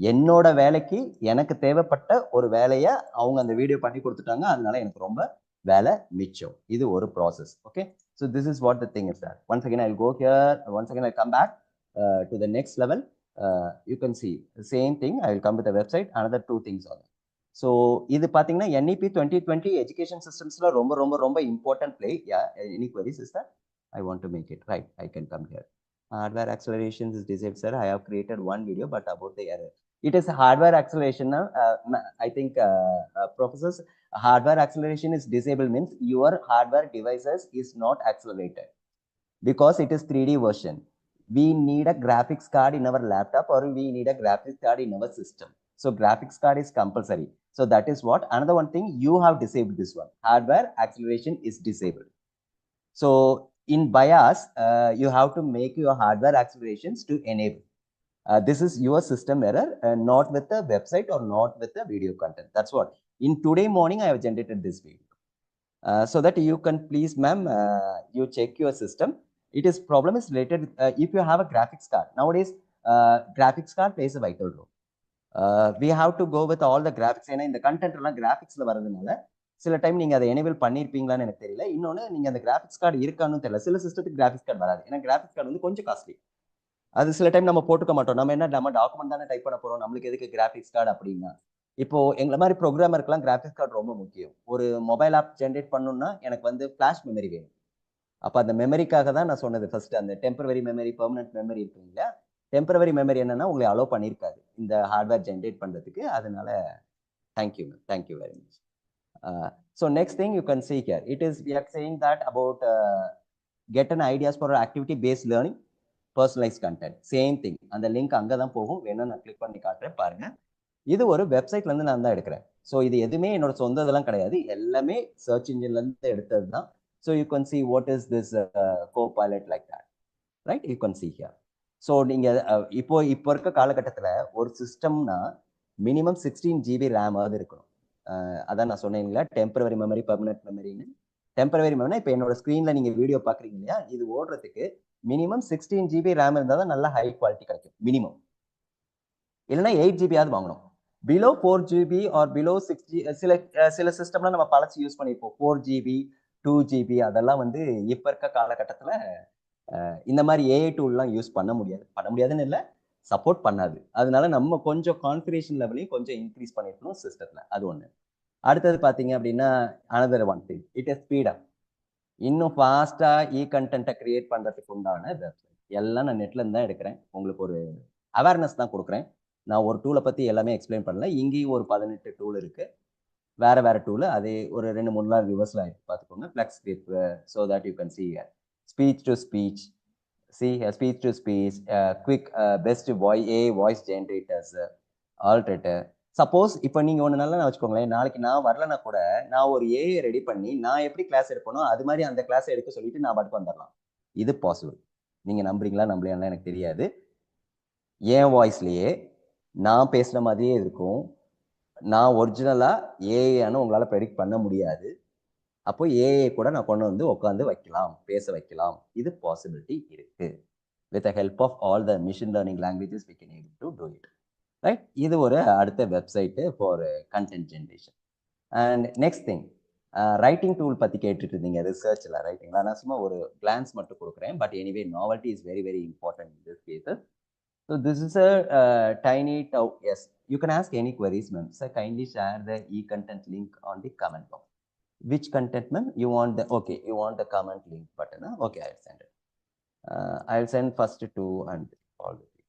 என்னோட வேலைக்கு எனக்கு தேவைப்பட்ட ஒரு வேலையை அவங்க அந்த video பண்ணி கொடுத்துட்டாங்க. அதனால எனக்கு ரொம்ப வேலை மிச்சம். இது ஒரு process. Okay, so this is what the thing is that. Once again I'll go here. Once again I'll come back to the next level. You can see the same thing. I will come with the website. Another 2 things on it. So இது பாத்தீங்கன்னா NEP 2020 education systems-ல ரொம்ப important play. Yeah, any queries is that? I want to make it right. I can come here. Hardware acceleration is disabled, sir. I have created one video, but about the error. It is hardware acceleration. I think professors, hardware acceleration is disabled means your hardware devices is not accelerated because it is 3D version. We need a graphics card in our laptop or we need a graphics card in our system. So graphics card is compulsory. So that is what. Another one thing, you have disabled this one. Hardware acceleration is disabled. So in BIOS, you have to make your hardware accelerations to enable. This is your system error, not with the website or not with the video content. That's what. In today morning, I have generated this video. So that you can please, ma'am, you check your system. It is problem is related with, if you have a graphics card. Nowadays, graphics card plays a vital role. We have to go with all the graphics. ஏன்னா இந்த content எல்லாம் கிராஃபிக்ஸ்ல வரதுனால சில time நீங்க அதை enable பண்ணிருப்பீங்களான்னு எனக்கு தெரியல. இன்னொன்னு, நீங்க அந்த கிராஃபிக்ஸ் கார்டு இருக்கான்னு தெரியல. சில சிஸ்டத்துக்கு கிராஃபிக்ஸ் கார்டு வராது. ஏன்னா கிராஃபிக்ஸ் கார்டு வந்து கொஞ்சம் காஸ்ட்லி. அது சில டைம் நம்ம போட்டுக்க மாட்டோம். நம்ம டாக்குமெண்ட் தானே டைப் பண்ண போறோம், நம்மளுக்கு எதுக்கு கிராஃபிக்ஸ் கார்டு அப்படின்னா. இப்போ எங்களை மாதிரி ப்ரோக்ராமருக்குலாம் கிராஃபிக்ஸ் கார்டு ரொம்ப முக்கியம். ஒரு மொபைல் ஆப் ஜென்ரேட் பண்ணணும்னா எனக்கு வந்து ஃபிளாஷ் மெமரி வேணும். அப்போ அந்த மெமரிக்காக தான் நான் சொன்னது ஃபர்ஸ்ட், அந்த டெம்பரவரி மெமரி, பெர்மனன்ட் மெமரி இருக்குங்களா. டெம்பரவரி மெமரி என்னன்னா உங்களை அலோவ் பண்ணியிருக்காது இந்த ஹார்ட்வேர் ஜென்ரேட் பண்ணுறதுக்கு. அதனால thank you ma'am, thank you very much. So next thing you can see here, it is we are saying that about get an ideas for activity based learning, personalized content. Same thing. அந்த link அங்கே தான் போகும். வேணும் நான் click பண்ணி காட்டுறேன் பாருங்க. இது ஒரு வெப்சைட்ல இருந்து நான் தான் எடுக்கிறேன். ஸோ இது எதுவுமே என்னோட சொந்த இதெல்லாம் கிடையாது, எல்லாமே சர்ச் இன்ஜின்ல இருந்து எடுத்தது தான். So you can see what is this copilot like that, right? You can see here. So நீங்க இப்போ இருக்க காலகட்டத்தில் ஒரு சிஸ்டம்னா மினிமம் 16 GB RAM ஆகுது இருக்கணும். அதான் நான் சொன்னேன் இல்லையா, டெம்பரவரி மெமரி, பெர்மனன்ட் மெமரின்னு. டெம்பரவரி மெமரினா இப்போ என்னோட ஸ்க்ரீன்ல நீங்க வீடியோ பாக்குறீங்க இல்லையா, இது ஓடுறதுக்கு மினிமம் 16 GB ரேம் இருந்தால் தான் நல்ல ஹை குவாலிட்டி கிடைக்கும் மினிமம். இல்லைன்னா 8 GB ஆவது வாங்கணும். Below 4 GB or below 6 GB சில சிஸ்டம்லாம் நம்ம பழச்சு யூஸ் பண்ணியிருப்போம். 4 GB 2 GB அதெல்லாம் வந்து இப்போ இருக்க காலகட்டத்தில் இந்த மாதிரி ஏஐ டூல்லாம் யூஸ் பண்ண முடியாதுன்னு இல்லை, சப்போர்ட் பண்ணாது. அதனால நம்ம கொஞ்சம் கான்ஃபிகரேஷன் லெவலையும் கொஞ்சம் இன்க்ரீஸ் பண்ணிருக்கணும் சிஸ்டத்தில். அது ஒன்று. அடுத்தது பார்த்தீங்க அப்படின்னா another one thing, it is speed up. இன்னும் ஃபாஸ்ட்டாக கண்டென்ட்டை கிரியேட் பண்ணுறதுக்கு உண்டான வெப்சைட் எல்லாம் நான் நெட்ல இருந்து தான் எடுக்கிறேன். உங்களுக்கு ஒரு அவேர்னஸ் தான் கொடுக்குறேன். நான் ஒரு டூலை பற்றி எல்லாமே எக்ஸ்பிளைன் பண்ணல. இங்கேயும் ஒரு 18 டூல் இருக்குது, வேற டூல். அதே ஒரு 2-3 நாள் ரிவர்ஸில் ஆகிட்டு பார்த்துக்கோங்க. Flex script, so that you can see speech to speech, speech to speech, quick best voice generators, alterator. Suppose இப்போ நீங்கள் ஒன்று நல்லா வச்சுக்கோங்களேன், நாளைக்கு நான் வரலன்னா கூட நான் ஒரு ஏஐ ரெடி பண்ணி நான் எப்படி கிளாஸ் எடுக்கணும் அது மாதிரி அந்த கிளாஸை எடுக்க சொல்லிட்டு நான் பாட்டுக்கு வந்துடலாம். இது பாசிபிள். நீங்கள் நம்புறீங்களா நம்பலையாலாம் எனக்கு தெரியாது. என் வாய்ஸ்லேயே நான் பேசுகிற மாதிரியே இருக்கும். நான் ஒரிஜினலாக ஏஐன்னு உங்களால் ப்ரெடிக்ட் பண்ண முடியாது. அப்போ ஏஐ கூட நான் கொண்டு வந்து உட்காந்து வைக்கலாம், பேச வைக்கலாம். இது பாசிபிலிட்டி இருக்கு. With the help of all the machine learning languages we can able to do it. Right, இது ஒரு அடுத்த website for content generation. And next thing, writing tool பற்றி கேட்டுட்டு இருந்தீங்க, ரிசர்ச்சில் ரைட்டிங்களா. நான் சும்மா ஒரு கிளான்ஸ் மட்டும் கொடுக்குறேன். But anyway novelty is very very important in this cases. So this is a tiny yes, you can ask any queries, ma'am. So kindly share the e-content link on the comment box. Which content, ma'am? You want the, okay, you want the comment link button, huh? Okay, I'll send it. I'll send first 2 and all the three.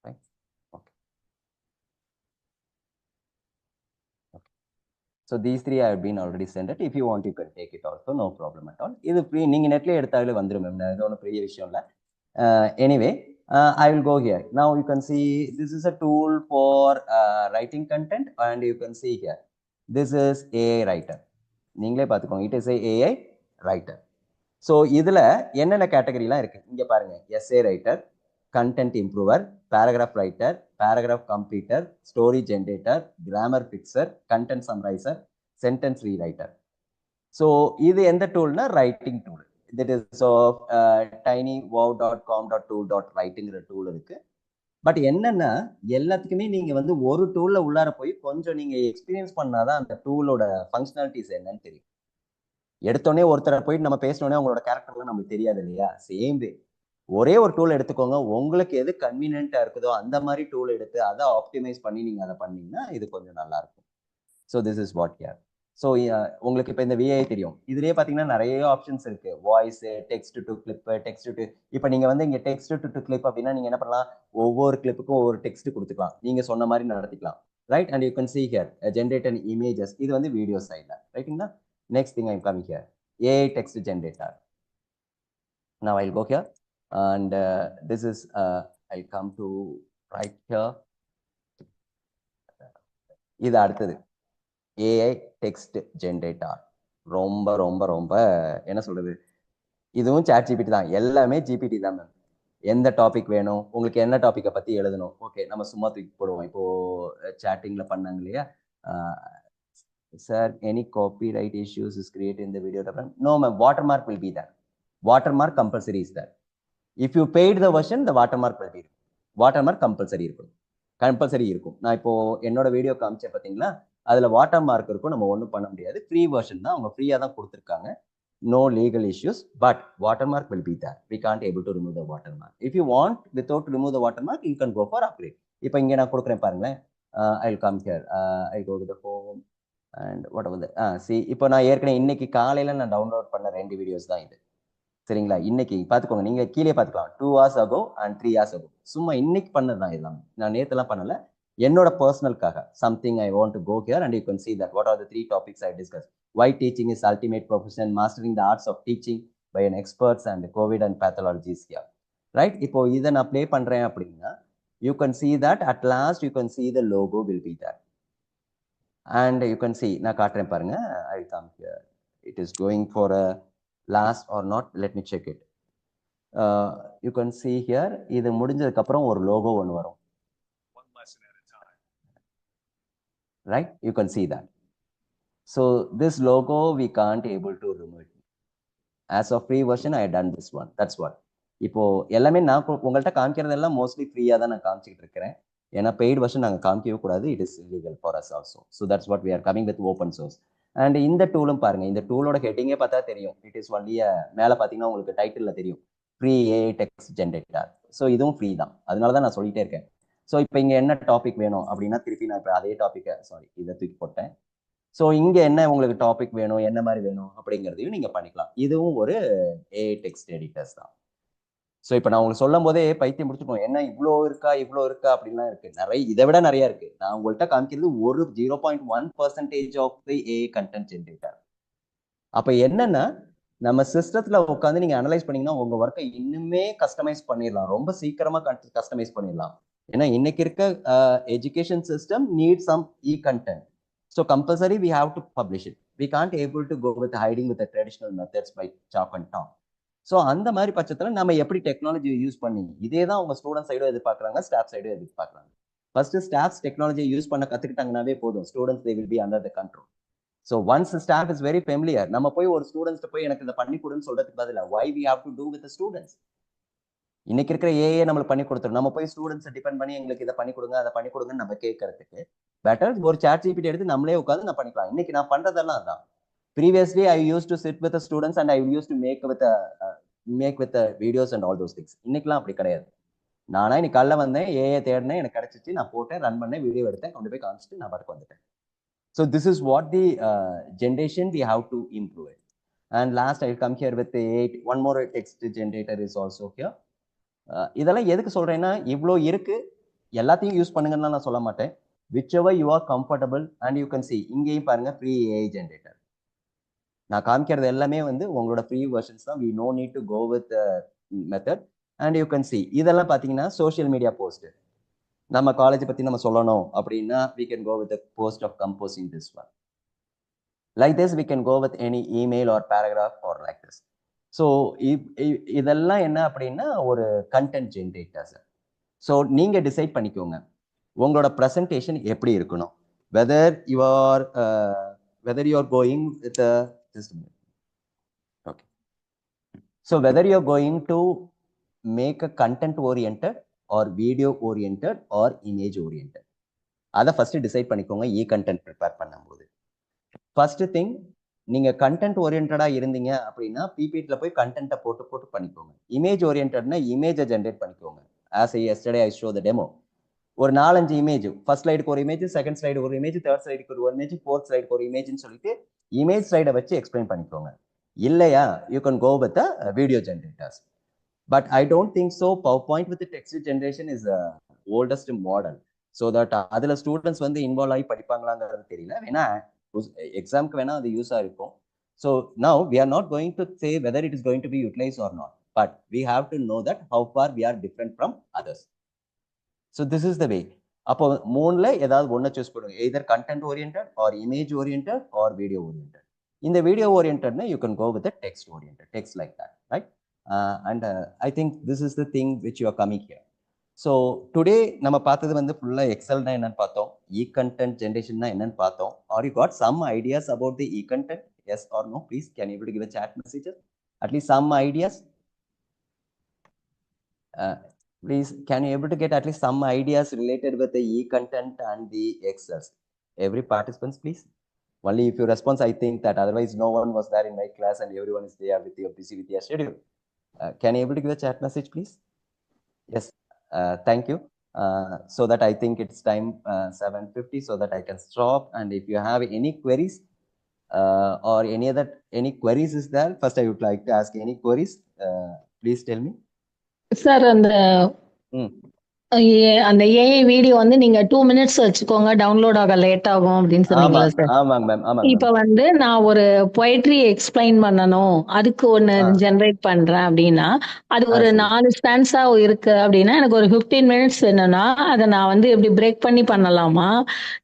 Right? Okay. Okay. So these 3 I have been already sent it. If you want, you can take it also, no problem at all. This free, நீங்க நெட்ல எடுத்தாலே வந்துரும் ma'am. இது ஒன்றும் பெரிய விஷயம் இல்லை. Anyway, I will go here. Now you can see this is a tool for writing content, and you can see here this is AI writer. நீங்களே பார்த்துக்கோங்க, it is a AI writer. So இதில் என்னென்ன கேட்டகரிலாம் இருக்கு இங்கே பாருங்க. essay writer, content improver, paragraph writer, paragraph completer, story generator, grammar fixer, content summarizer, sentence rewriter. So இது எந்த டூல்னா writing tool. that is of tinywow.com.tool.writingங்கிற டூல் இருக்கு. பட் என்னன்னா எல்லாத்துக்குமே நீங்க வந்து ஒரு டூல்ல உள்ளார போய் கொஞ்சம் நீங்க எக்ஸ்பீரியன்ஸ் பண்ணாதான் அந்த டூலோட ஃபங்க்ஷனாலிட்டிஸ் என்னன்னு தெரியும். எடுத்தோடனே ஒருத்தரை போயிட்டு நம்ம பேசினோடனே அவங்களோட கேரக்டர்லாம் நமக்கு தெரியாது இல்லையா. சேம் வே ஒரே ஒரு டூல் எடுத்துக்கோங்க, உங்களுக்கு எது கன்வீனியன்ட்டா இருக்குதோ அந்த மாதிரி டூல் எடுத்து அதை ஆப்டிமைஸ் பண்ணி நீங்க அதை பண்ணீங்கன்னா இது கொஞ்சம் நல்லா இருக்கும். So this is what here. So உங்களுக்கு இப்போ இந்த விஐ தெரியும். இதுலேயே பார்த்தீங்கன்னா நிறைய ஆப்ஷன்ஸ் இருக்கு. Voice, text to clip, text to, இப்போ நீங்கள் வந்து இங்கே டெக்ஸ்ட் டு கிளிப் அப்படின்னா நீங்கள் என்ன பண்ணலாம், ஒவ்வொரு கிளிப்புக்கும் ஒவ்வொரு டெக்ஸ்ட் கொடுத்துக்கலாம், நீங்கள் சொன்ன மாதிரி நடத்திக்கலாம். Right, and you can see here generate an images. இது வந்து வீடியோ சைடில் ரைட்டுங்களா. Next thing I come here AI text generator. Now I'll go here and this is I'll come to right here. இது அடுத்தது AI text generator. ரொம்ப ரொம்ப ரொம்ப என்ன சொல்றது, இதுவும் சாட் ஜிபிடி தான், எல்லாமே ஜிபிடி தான் மேம். எந்த டாபிக் வேணும் உங்களுக்கு, என்ன டாப்பிக்கை பற்றி எழுதணும், ஓகே நம்ம சும்மா தூக்கி போடுவோம். இப்போ சாட்டிங்கில் பண்ணாங்க இல்லையா, sir any copyright issues is create in the video. No ma'am, watermark will be there. Watermark compulsory is there. If you paid the version the watermark will be. Watermark compulsory இருக்கும், compulsory இருக்கும். நான் இப்போ என்னோட video காமிச்சேன் பார்த்தீங்களா, அதில் water mark இருக்கும். நம்ம ஒன்றும் பண்ண முடியாது, ஃப்ரீ வெர்ஷன் தான், அவங்க ஃப்ரீயாக தான் கொடுத்துருக்காங்க. No legal issues, but watermark will be there. We can't able to remove the watermark. If you want without remove the watermark, you can go for upgrade. இப்போ இங்கே நான் கொடுக்குறேன் பாருங்களேன். I'll come here. I'll go to the home and whatever the see. இப்போ நான் ஏற்கனவே இன்னைக்கு காலையில் நான் டவுன்லோட் பண்ண 2 வீடியோஸ் தான் இது, சரிங்களா. இன்னைக்கு பார்த்துக்கோங்க, நீங்கள் கீழே பார்த்துக்கலாம். 2 hours ago and 3 hours ago. சும்மா இன்னைக்கு பண்ணது தான் இதெல்லாம், நான் நேற்றுலாம் பண்ணலை. என்னோட பர்சனலுக்காக something I want to go here and you can see that what are the 3 topics I discussed. Why teaching is ultimate profession, mastering the arts of teaching by an experts and COVID and pathologies here. Right? இப்போ இதை நான் play பண்ணுறேன் அப்படின்னா you can see that at last you can see the logo will be there. And you can see, நான் காட்டுறேன் பாருங்க. I come here. It is going for a last or not, let me check it. You can see here, இது முடிஞ்சதுக்கப்புறம் ஒரு logo ஒன்று வரும். Right? You can see that. So this logo we can't able to remove it. As of free version, I had done this one. That's what. இப்போ எல்லாமே நான் உங்கள்கிட்ட காமிக்கிறதெல்லாம் mostly ஃப்ரீயாக தான் நான் காமிச்சிக்கிட்டு இருக்கிறேன். ஏன்னா பெய்டு வெர்ஷன் நாங்கள் காமிக்கவே கூடாது. It is legal for us also. So that's what we are coming with open source. And இந்த டூலும் பாருங்க, இந்த டூலோட ஹெட்டிங்கே பார்த்தா தெரியும். இட் இஸ் ஒன்லி மேலே பார்த்தீங்கன்னா உங்களுக்கு டைட்டில் தெரியும், free AI text generator. So இதுவும் ஃப்ரீ தான். அதனால தான் நான் சொல்லிட்டே இருக்கேன். ஸோ இப்போ இங்கே என்ன டாபிக் வேணும் அப்படின்னா திருப்பி நான் இப்போ அதே டாப்பிக்கை இதை தூக்கி போட்டேன். ஸோ இங்கே என்ன உங்களுக்கு டாபிக் வேணும், என்ன மாதிரி வேணும் அப்படிங்கிறதையும் நீங்கள் பண்ணிக்கலாம். இதுவும் ஒரு ஏஐ டெக்ஸ்ட் எடிட்டர்ஸ் தான். ஸோ இப்போ நான் உங்களுக்கு சொல்லும் போதே பைத்தியம் முடிச்சுக்கணும், என்ன இவ்வளோ இருக்கா அப்படின்லாம் இருக்கு. நிறைய இதை விட நிறைய இருக்கு. நான் உங்கள்கிட்ட காமிக்கிறது ஒரு 0.1% of the AI content generator. அப்போ என்னன்னா நம்ம சிஸ்டத்துல உட்காந்து நீங்க அனலைஸ் பண்ணீங்கன்னா உங்க ஒர்க்கை இன்னுமே கஸ்டமைஸ் பண்ணிடலாம், ரொம்ப சீக்கிரமா கஸ்டமைஸ் பண்ணிடலாம். ஏன்னா இன்னைக்கு இருக்க education system need some e content. So compulsory we have to publish it. We can't able to go with hiding with traditional methods by chalk and talk. So அந்த மாதிரி பட்சத்தில் நம்ம எப்படி டெக்னாலஜியை யூஸ் பண்ணி, இதே தான் உங்க ஸ்டூடெண்ட் சைடும் எதிர்பார்க்குறாங்க, ஸ்டாஃப் சைடும் எதிர்பார்க்குறாங்க. ஃபர்ஸ்ட் ஸ்டாஃப்ஸ் டெக்னாலஜியை யூஸ் பண்ண கற்றுக்கிட்டாங்கன்னாவே போதும், students they will be under the control. So once staff is very familiar, நம்ம போய் ஒரு ஸ்டூடெண்ட்ஸ் போய் எனக்கு இதை பண்ணி கொடுன்னு சொல்றதுக்கு பதிலாக why we have to do with students. இன்னைக்கு இருக்கிற ஏஏ நம்மளுக்கு பண்ணி கொடுத்துரும். நம்ம போய் ஸ்டூடெண்ட்ஸை டிபெண்ட் பண்ணி எங்களுக்கு இதை பண்ணி கொடுங்க அதை பண்ணி கொடுங்கன்னு நம்ம கேட்கறதுக்கு பெட்டர் ஒரு சாட் ஜிபிடி எடுத்து நம்மளே உட்காந்து நான் பண்ணிக்கலாம். இன்னைக்கு நான் பண்றதெல்லாம் அதான். Previously I use to sit with students and I use to make with videos and all those things. இன்னைக்கெல்லாம் அப்படி கிடையாது. நானா இன்னைக்கு காலைல வந்தேன், ஏஏ தேடினேன், எனக்கு கிடைச்சிச்சு, நான் போட்டேன், ரன் பண்ணேன், வீடியோ எடுத்தேன், கொண்டு போய் காமிச்சிட்டு நான் பாட்டுக்கு வந்துட்டேன். So this is what the generation we have to improve it. And last I will come here with the 8. One more text generator is also here. இதெல்லாம் எதுக்கு சொல்றேன்னா, இவ்வளோ இருக்கு, எல்லாத்தையும் யூஸ் பண்ணுங்கன்னு நான் சொல்ல மாட்டேன். whichever you are comfortable and you can see. இங்கேயும் பாருங்க ஃப்ரீ ஏஐ ஜென்ரேட்டர். நான் காமிக்கிறது எல்லாமே வந்து உங்களோட ஃப்ரீ வெர்ஷன்ஸ் தான். we no need to go with the method. And you can see இதெல்லாம் பார்த்தீங்கன்னா சோஷியல் மீடியா போஸ்ட். நம்ம காலேஜ் பத்தி நம்ம சொல்லணும் அப்படின்னா we can go with the post of composing this one. Like this we can go with any email or paragraph or like this. So இதெல்லாம் என்ன அப்படின்னா ஒரு கண்டென்ட் ஜென்ரேட்டர்ஸ். ஸோ நீங்க டிசைட் பண்ணிக்கோங்க உங்களோட ப்ரெசன்டேஷன் எப்படி இருக்கணும். whether you are going with just a minute. Okay. So whether you are going to make a content oriented or video oriented or image oriented, அதை ஃபர்ஸ்ட் டிசைட் பண்ணிக்கோங்க. இ content prepare பண்ணும்போது first thing, நீங்க content ஓரியன்டா இருந்தீங்க அப்படின்னா பிபிடில போய் கண்டென்ட்டை போட்டு பண்ணிக்கோங்க. இமேஜ் ஓரியன்டா இமேஜை ஜென்ரேட் பண்ணிக்கோங்க. As yesterday I show the demo. ஒரு 4-5 இமேஜ், ஃபர்ஸ்ட் ஸ்லைடுக்கு ஒரு இமேஜ், செகண்ட் ஸ்லைடு ஒரு இமேஜ், தேர்ட் ஸ்லைடுக்கு ஒரு இமேஜ், ஃபோர்த் ஸ்லைடுக்கு ஒரு இமேஜ்னு சொல்லிட்டு இமேஜ் ஸ்லைடை வச்சு எக்ஸ்பிளைன் பண்ணிக்கோங்க. இல்லையா you can go with video generators. But I don't think so. PowerPoint with the text generation is the oldest model. So that அதில் students வந்து இன்வால்வ் ஆகி படிப்பாங்களாங்கிறது தெரியல. வேணா எக்ஸாம்க்கு வேணா அது யூஸாக இருக்கும். So now we are not going to say whether it is going to be utilized or not. But we have to know that how far we are different from others. So this is the way. அப்போ மூணுல ஏதாவது ஒன்றை choose பண்ணுங்க. either content oriented or image oriented or video oriented. இந்த video ஓரியன்டட்னா you can go with the text oriented, text like that, right? And I think this is the thing which you are coming here. So today நம்ம பார்த்தது வந்து ஃபுல்லா எக்ஸல்னா என்னன்னு பார்த்தோம், இ content ஜென்ரேஷன்னா என்னன்னு பார்த்தோம். Or you got some ideas about the e content? Yes or no? Please can you able to give a chat messages? At least some ideas. Please can you able to get at least some ideas related with the e content and the excels? Every participants please. Only if you respond, I think that otherwise no one was there in my class and everyone is there with your busy with your schedule. Can you able to give a chat message please? Yes, thank you. So that I think it's time 7:50, so that I can stop. And if you have any queries or any queries is there, first I would like to ask any queries. Please tell me. Sir, அந்த AI video வந்து நீங்க 2 minutes வச்சுக்கோங்க, download ஆக late ஆகும் அப்படின்னு சொன்னீங்களா sir? ஆமாங்க ma'am, ஆமாங்க. இப்ப வந்து நான் ஒரு பொயட்ரி எக்ஸ்பிளைன் பண்ணணும், அதுக்கு ஒண்ணு ஜெனரேட் பண்றேன் அப்படின்னா, அது ஒரு 4 ஸ்டான்ஸா இருக்கு அப்படின்னா எனக்கு ஒரு 15 minutes வேணும்னா அதை நான் வந்து எப்படி பிரேக் பண்ணி பண்ணலாமா,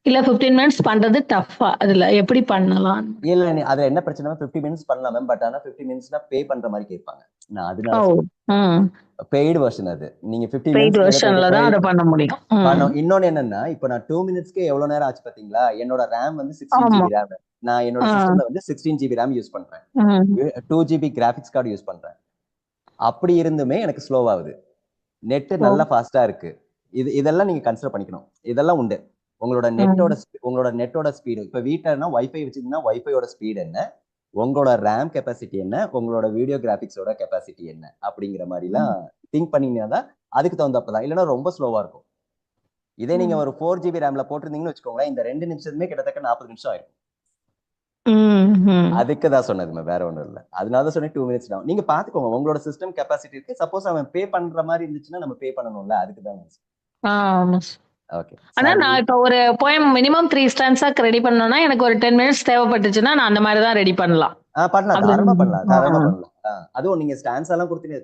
இல்ல 15 minutes பண்றது டஃபா, அதுல எப்படி பண்ணலாம்? இல்ல அதுல என்ன பிரச்சனை, 50 minutes பண்ணலாம் மேம். பட் ஆனா 50 minutesனா பே பண்ற மாதிரி கேட்பாங்க. நான் அதனால பெய்டு வெர்ஷன், அது நீங்க 50 பெய்டு வெர்ஷன்ல தான் அத பண்ண முடியும். இன்னொன்னு என்னன்னா, இப்போ நான் 2 minutesக்கு எவ்வளவு நேரம் ஆச்சு பாத்தீங்களா? என்னோட RAM வந்து 16 GB RAM. நான் என்னோட சிஸ்டம்ல வந்து 16 GB RAM யூஸ் பண்றேன், 2 GB கிராபிக்ஸ் கார்டு யூஸ் பண்றேன். அப்படி இருந்துமே எனக்கு ஸ்லோ ஆகுது. நெட் நல்லா ஃபாஸ்டா இருக்கு. இதெல்லாம் நீங்க கன்சிடர் பண்ணிக்கணும். இதெல்லாம் உண்டு. உங்களோட நெட்டோட ஸ்பீடு. இப்ப வீட்டுலன்னா வைஃபை வச்சிருந்தீங்கன்னா வைஃபையோட ஸ்பீடு என்ன, உங்களோட ரேம் கெப்பாசிட்டி என்ன, உங்களோட வீடியோ கிராபிக்ஸோட கெப்பாசிட்டி என்ன அப்படிங்கிற மாதிரிலாம் திங்க் பண்ணீங்கன்னா தான் அதுக்கு தகுந்தப்பதான். இல்லைன்னா ரொம்ப ஸ்லோவா இருக்கும். இதே நீங்க ஒரு 4GB ரேம்ல போட்டிருந்தீங்கன்னு வச்சுக்கோங்களேன், இந்த 2 நிமிஷத்துமே கிட்டத்தட்ட 40 நிமிஷம் ஆயிருக்கும். அதுக்கு தான் சொன்னது, வேற ஒண்ணும் இல்ல. அதனால தான் சொன்னேன் 2 minutes தான். நீங்க பாத்துக்கோங்க உங்களோட சிஸ்டம் கெப்பாசிட்டி இருக்கு. சப்போஸ் அவன் பே பண்ற மாதிரி இருந்துச்சுன்னா நம்ம பே பண்ணணும்ல, அதுக்கு தான். ஓகே. ஆனா நான் இப்ப ஒரு போயம் மினிமம் 3 ஸ்டான்ஸா ரெடி பண்ணனும்னா எனக்கு ஒரு 10 மினிட்ஸ் தேவைப்பட்டுச்சுன்னா நான் அந்த மாதிரி தான் ரெடி பண்ணலாம். பண்ணலாம், தாராளமா பண்ணலாம். அதுவும் நீங்க ஸ்டான்ஸ் எல்லாம் கொடுத்தீங்க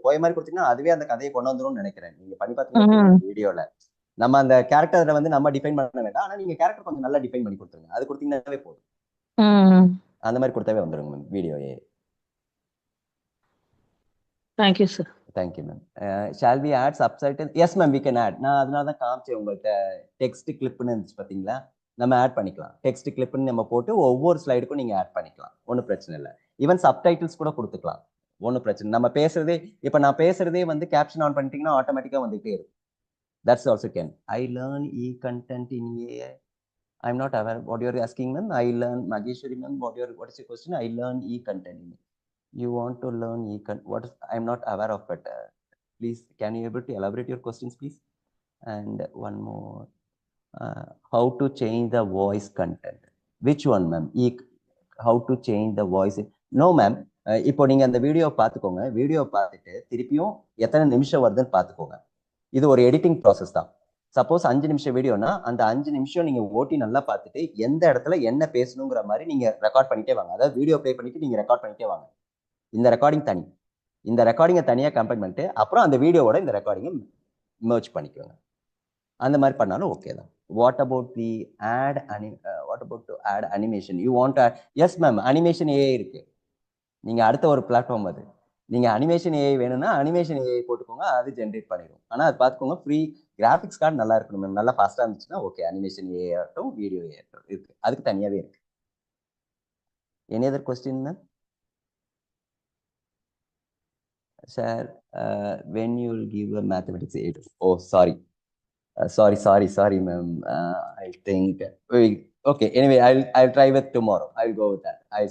போய் மாதிரி கொடுத்தீங்கன்னா அதுவே அந்த கதையை கொண்டு வந்துரும்னு நினைக்கிறேன். நீங்க பண்ணி பாத்தீங்கன்னா வீடியோல நம்ம அந்த கேரக்டரை வந்து நம்ம டிஃபைன் பண்ண வேண்டாம். ஆனா நீங்க கேரக்டர் கொஞ்சம் நல்லா டிஃபைன் பண்ணி கொடுத்துருங்க. அது கொடுத்தீங்கன்னாவே போதும். அந்த மாதிரி கொடுத்தாவே வந்துருங்க மேம் வீடியோயே. Thank you sir. Thank you ma'am. Shall we add subtitle? Yes ma'am, we can add. நான் அதனால தான் காமிச்சேன் உங்கள்கிட்ட. டெக்ஸ்ட் கிளிப்னு இருந்துச்சு பார்த்தீங்களா, நம்ம ஆட் பண்ணிக்கலாம். டெக்ஸ்ட் கிளிப்னு நம்ம போட்டு ஒவ்வொரு ஸ்லைடுக்கும் நீங்கள் ஆட் பண்ணிக்கலாம், ஒன்றும் பிரச்சனை இல்லை. ஈவன் சப்டைட்டில்ஸ் கூட கொடுத்துக்கலாம், ஒன்றும் பிரச்சனை. நம்ம பேசுறதே இப்போ நான் பேசுறதே வந்து கேப்ஷன் ஆன் பண்ணிட்டீங்கன்னா ஆட்டோமேட்டிக்காக வந்துகிட்டே இருக்கும். That's also can. I learn E content in AI. I'm not aware what you're asking, ma'am. I learn, Mageshwari ma'am, what is your question? I learn e-content. You want to learn what is, I'm not aware of it. Please, can you able to elaborate your questions, please? And one more, how to change the voice content? Which one, ma'am? How to change the voice? No, ma'am. இப்போ நீங்க அந்த video பார்த்துக்கோங்க. Video பார்த்துட்டு திருப்பியும் எத்தனை நிமிஷம் வருதுன்னு பார்த்துக்கோங்க. இது ஒரு எடிட்டிங் ப்ராசஸ் தான். சப்போஸ் 5 நிமிஷம் வீடியோனா அந்த 5 நிமிஷம் நீங்க ஓட்டி நல்லா பார்த்துட்டு எந்த இடத்துல என்ன பேசணுங்கிற மாதிரி நீங்க ரெக்கார்ட் பண்ணிட்டே வாங்க. அதாவது வீடியோ ப்ளே பண்ணிட்டு நீங்க ரெக்கார்ட் பண்ணிட்டே வாங்க. இந்த ரெக்கார்டிங் தனி, இந்த ரெக்கார்டிங்கை தனியாக கம்பைன் பண்ணிட்டு அப்புறம் அந்த வீடியோவோட இந்த ரெக்கார்டிங்கை மெர்ஜ் பண்ணிக்கோங்க. அந்த மாதிரி பண்ணாலும் ஓகே தான். What about the ad animation? You want? Yes ma'am, animation AI இருக்கு. நீங்க அடுத்த ஒரு பிளாட்ஃபார்ம் அது. நீங்க அனிமேஷன் ஏஐ வேணும்னா அனிமேஷன் ஏஐ போட்டுக்கோங்க, அது ஜென்ரேட் பண்ணிடும். ஆனால் அது பார்த்துக்கோங்க, ஃப்ரீ கிராஃபிக்ஸ் கார்டு நல்லா இருக்கணும் மேம், நல்லா ஃபாஸ்ட்டாக இருந்துச்சுன்னா ஓகே. அனிமேஷன் ஏஐ ஆகட்டும், வீடியோ ஏஐ ஆகட்டும் இருக்கு, அதுக்கு தனியாகவே இருக்கு. Any other question ma'am? Sir, when you will give a mathematics 8? Oh, sorry, ma'am. I think okay. Anyway, I'll try with tomorrow. I'll go with that. I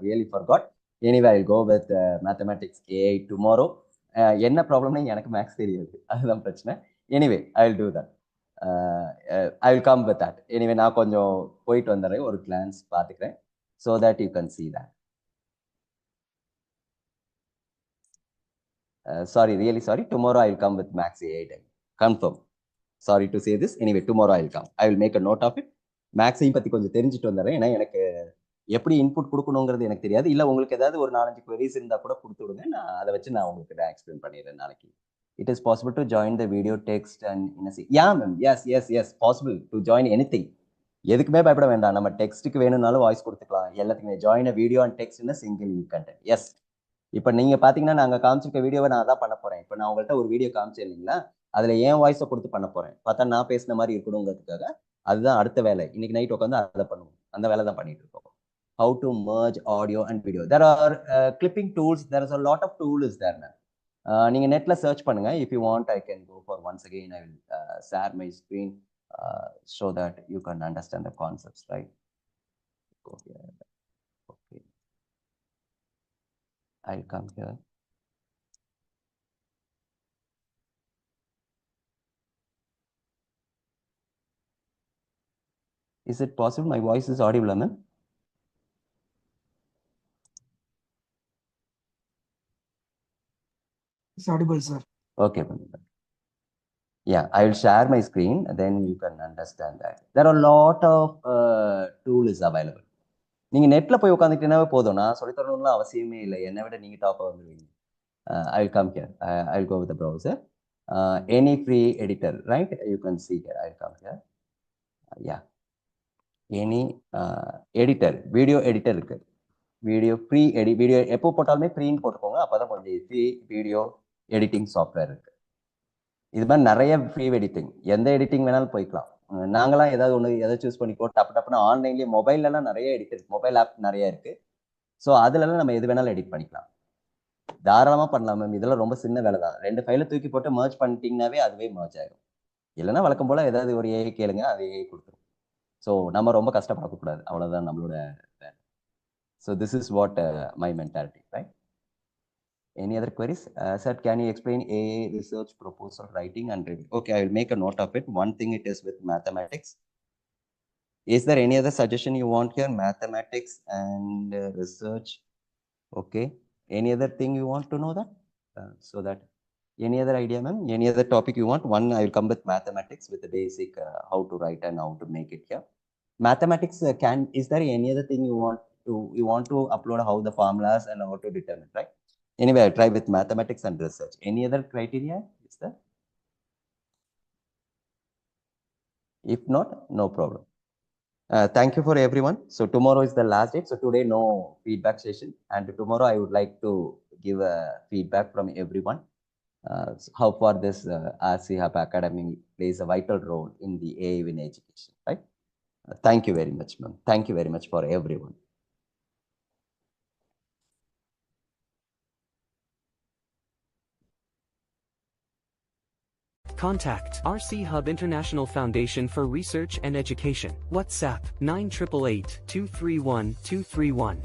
really forgot. Anyway, I'll go with mathematics 8 tomorrow. என்ன ப்ராப்ளம்னா எனக்கு maths தெரியாது, அதுதான் பிரச்சனை. Anyway I will do that. I will come with that. Anyway நான் கொஞ்சம் போயிட்டு வந்துடுறேன், ஒரு கிளான்ஸ் பார்த்துக்கிறேன், so that you can see that. Sorry, really sorry. Tomorrow I will come with Max A8. Confirm. Sorry to say this. Anyway, tomorrow I will come. I will make a note of it. Maxையும் பற்றி கொஞ்சம் தெரிஞ்சுட்டு வந்துடுறேன். ஏன்னா எனக்கு எப்படி input கொடுக்கணுங்கிறது எனக்கு தெரியாது. இல்லை உங்களுக்கு ஏதாவது ஒரு 4-5 queries இருந்தால் கூட கொடுத்து விடுங்க, நான் அதை வச்சு நான் உங்களுக்கு எக்ஸ்பிளைன் பண்ணிடுறேன் நாளைக்கு. It is possible to join the video, text and yeah ma'am, yes possible to join anything. எதுக்குமே பயப்பட வேண்டாம். நம்ம டெக்ஸ்ட்டுக்கு வேணும்னாலும் வாய்ஸ் கொடுத்துக்கலாம், எல்லாத்துக்குமே. Join video and text in single content. Yes, இப்போ நீங்க பாத்தீங்கன்னா நாங்க காமிச்சிருக்க வீடியோவை நான் அதான் பண்ண போறேன். இப்போ நான் உங்கள்கிட்ட ஒரு வீடியோ காமிச்சேன் இல்லைங்களா, அதுல ஏன் வாய்ஸை கொடுத்து பண்ண போறேன். பார்த்தா நான் பேசின மாதிரி இருக்கணுங்கிறதுக்காக அதுதான் அடுத்த வேலை. இன்னைக்கு நைட் உட்காந்து அதை பண்ணுவோம், அந்த வேலை தான் பண்ணிட்டு இருக்கோம். How to merge audio and video. There are clipping tools. There is a lot of tools there, man. நீங்க நெட்ல சர்ச் பண்ணுங்க. If you want, I can go for once again. I will share my screen so that you can understand the concepts, right? Okay. I'll come here. Is it possible my voice is audible, ma'am? It's audible, sir. Okay, ma'am. Yeah, I will share my screen, then you can understand that. There are a lot of tools available. நீங்க நெட்ல போய் உட்காந்துக்கிட்டே போதும், நான் சொல்லி தரணும்லாம் அவசியமே இல்லை. என்னை விட நீங்க டாப்பா வந்துடுவீங்க. I will come here. I will go with the browser. Any free editor, right? You can see here. I will come here. Yeah. Any editor, video editor இருக்கு. வீடியோ ஃப்ரீ வீடியோ எப்போ போட்டாலுமே ஃப்ரீன்னு போட்டுக்கோங்க, அப்போதான் கொஞ்சம் ஃப்ரீ வீடியோ எடிட்டிங் சாஃப்ட்வேர் இருக்கு. இது மாதிரி நிறைய ஃப்ரீ எடிட்டிங், எந்த எடிட்டிங் வேணாலும் போய்க்கலாம். நாங்களாம் ஏதாவது ஒன்று எதை சூஸ் பண்ணிக்கோ, டப்புன்னு ஆன்லைன்லேயே மொபைல்லலாம் நிறைய எடிட் இருக்கு, மொபைல் ஆப் நிறைய இருக்கு. ஸோ அதுலலாம் நம்ம எது வேணாலும் எடிட் பண்ணிக்கலாம். தாராளமா பண்ணலாம் மேம். இதெல்லாம் ரொம்ப சின்ன வேலை தான். 2 ஃபைலை தூக்கி போட்டு merge பண்ணிட்டீங்கன்னாவே அதுவே merge ஆயிடும். இல்லைன்னா வழக்கம் போல ஏதாவது ஒரு ஏஐ கேளுங்க, அது ஏஐ கொடுத்துரும். ஸோ நம்ம ரொம்ப கஷ்டப்படக்கூடாது, அவ்வளவுதான் நம்மளோட வேலை. So this is what my mentality, right? Any other queries? Sir, can you explain AI research proposal writing and review? Okay, I will make a note of it. One thing it is with mathematics. Is there any other suggestion you want here? Mathematics and research. Okay. Any other thing you want to know that? So that any other idea, ma'am? Any other topic you want? One, I will come with mathematics with the basic how to write and how to make it here. Mathematics is there any other thing you want to upload how the formulas and how to determine, right? Anyway, I'll try with mathematics and research. Any other criteria is there? If not, no problem. Thank you for everyone. So tomorrow is the last date. So today no feedback session, and tomorrow I would like to give a feedback from everyone. How far this RC Hub Academy plays a vital role in the AI in education, right? Thank you very much, ma'am. Thank you very much for everyone. Contact RC Hub International Foundation for Research and Education. WhatsApp 9888 231 231.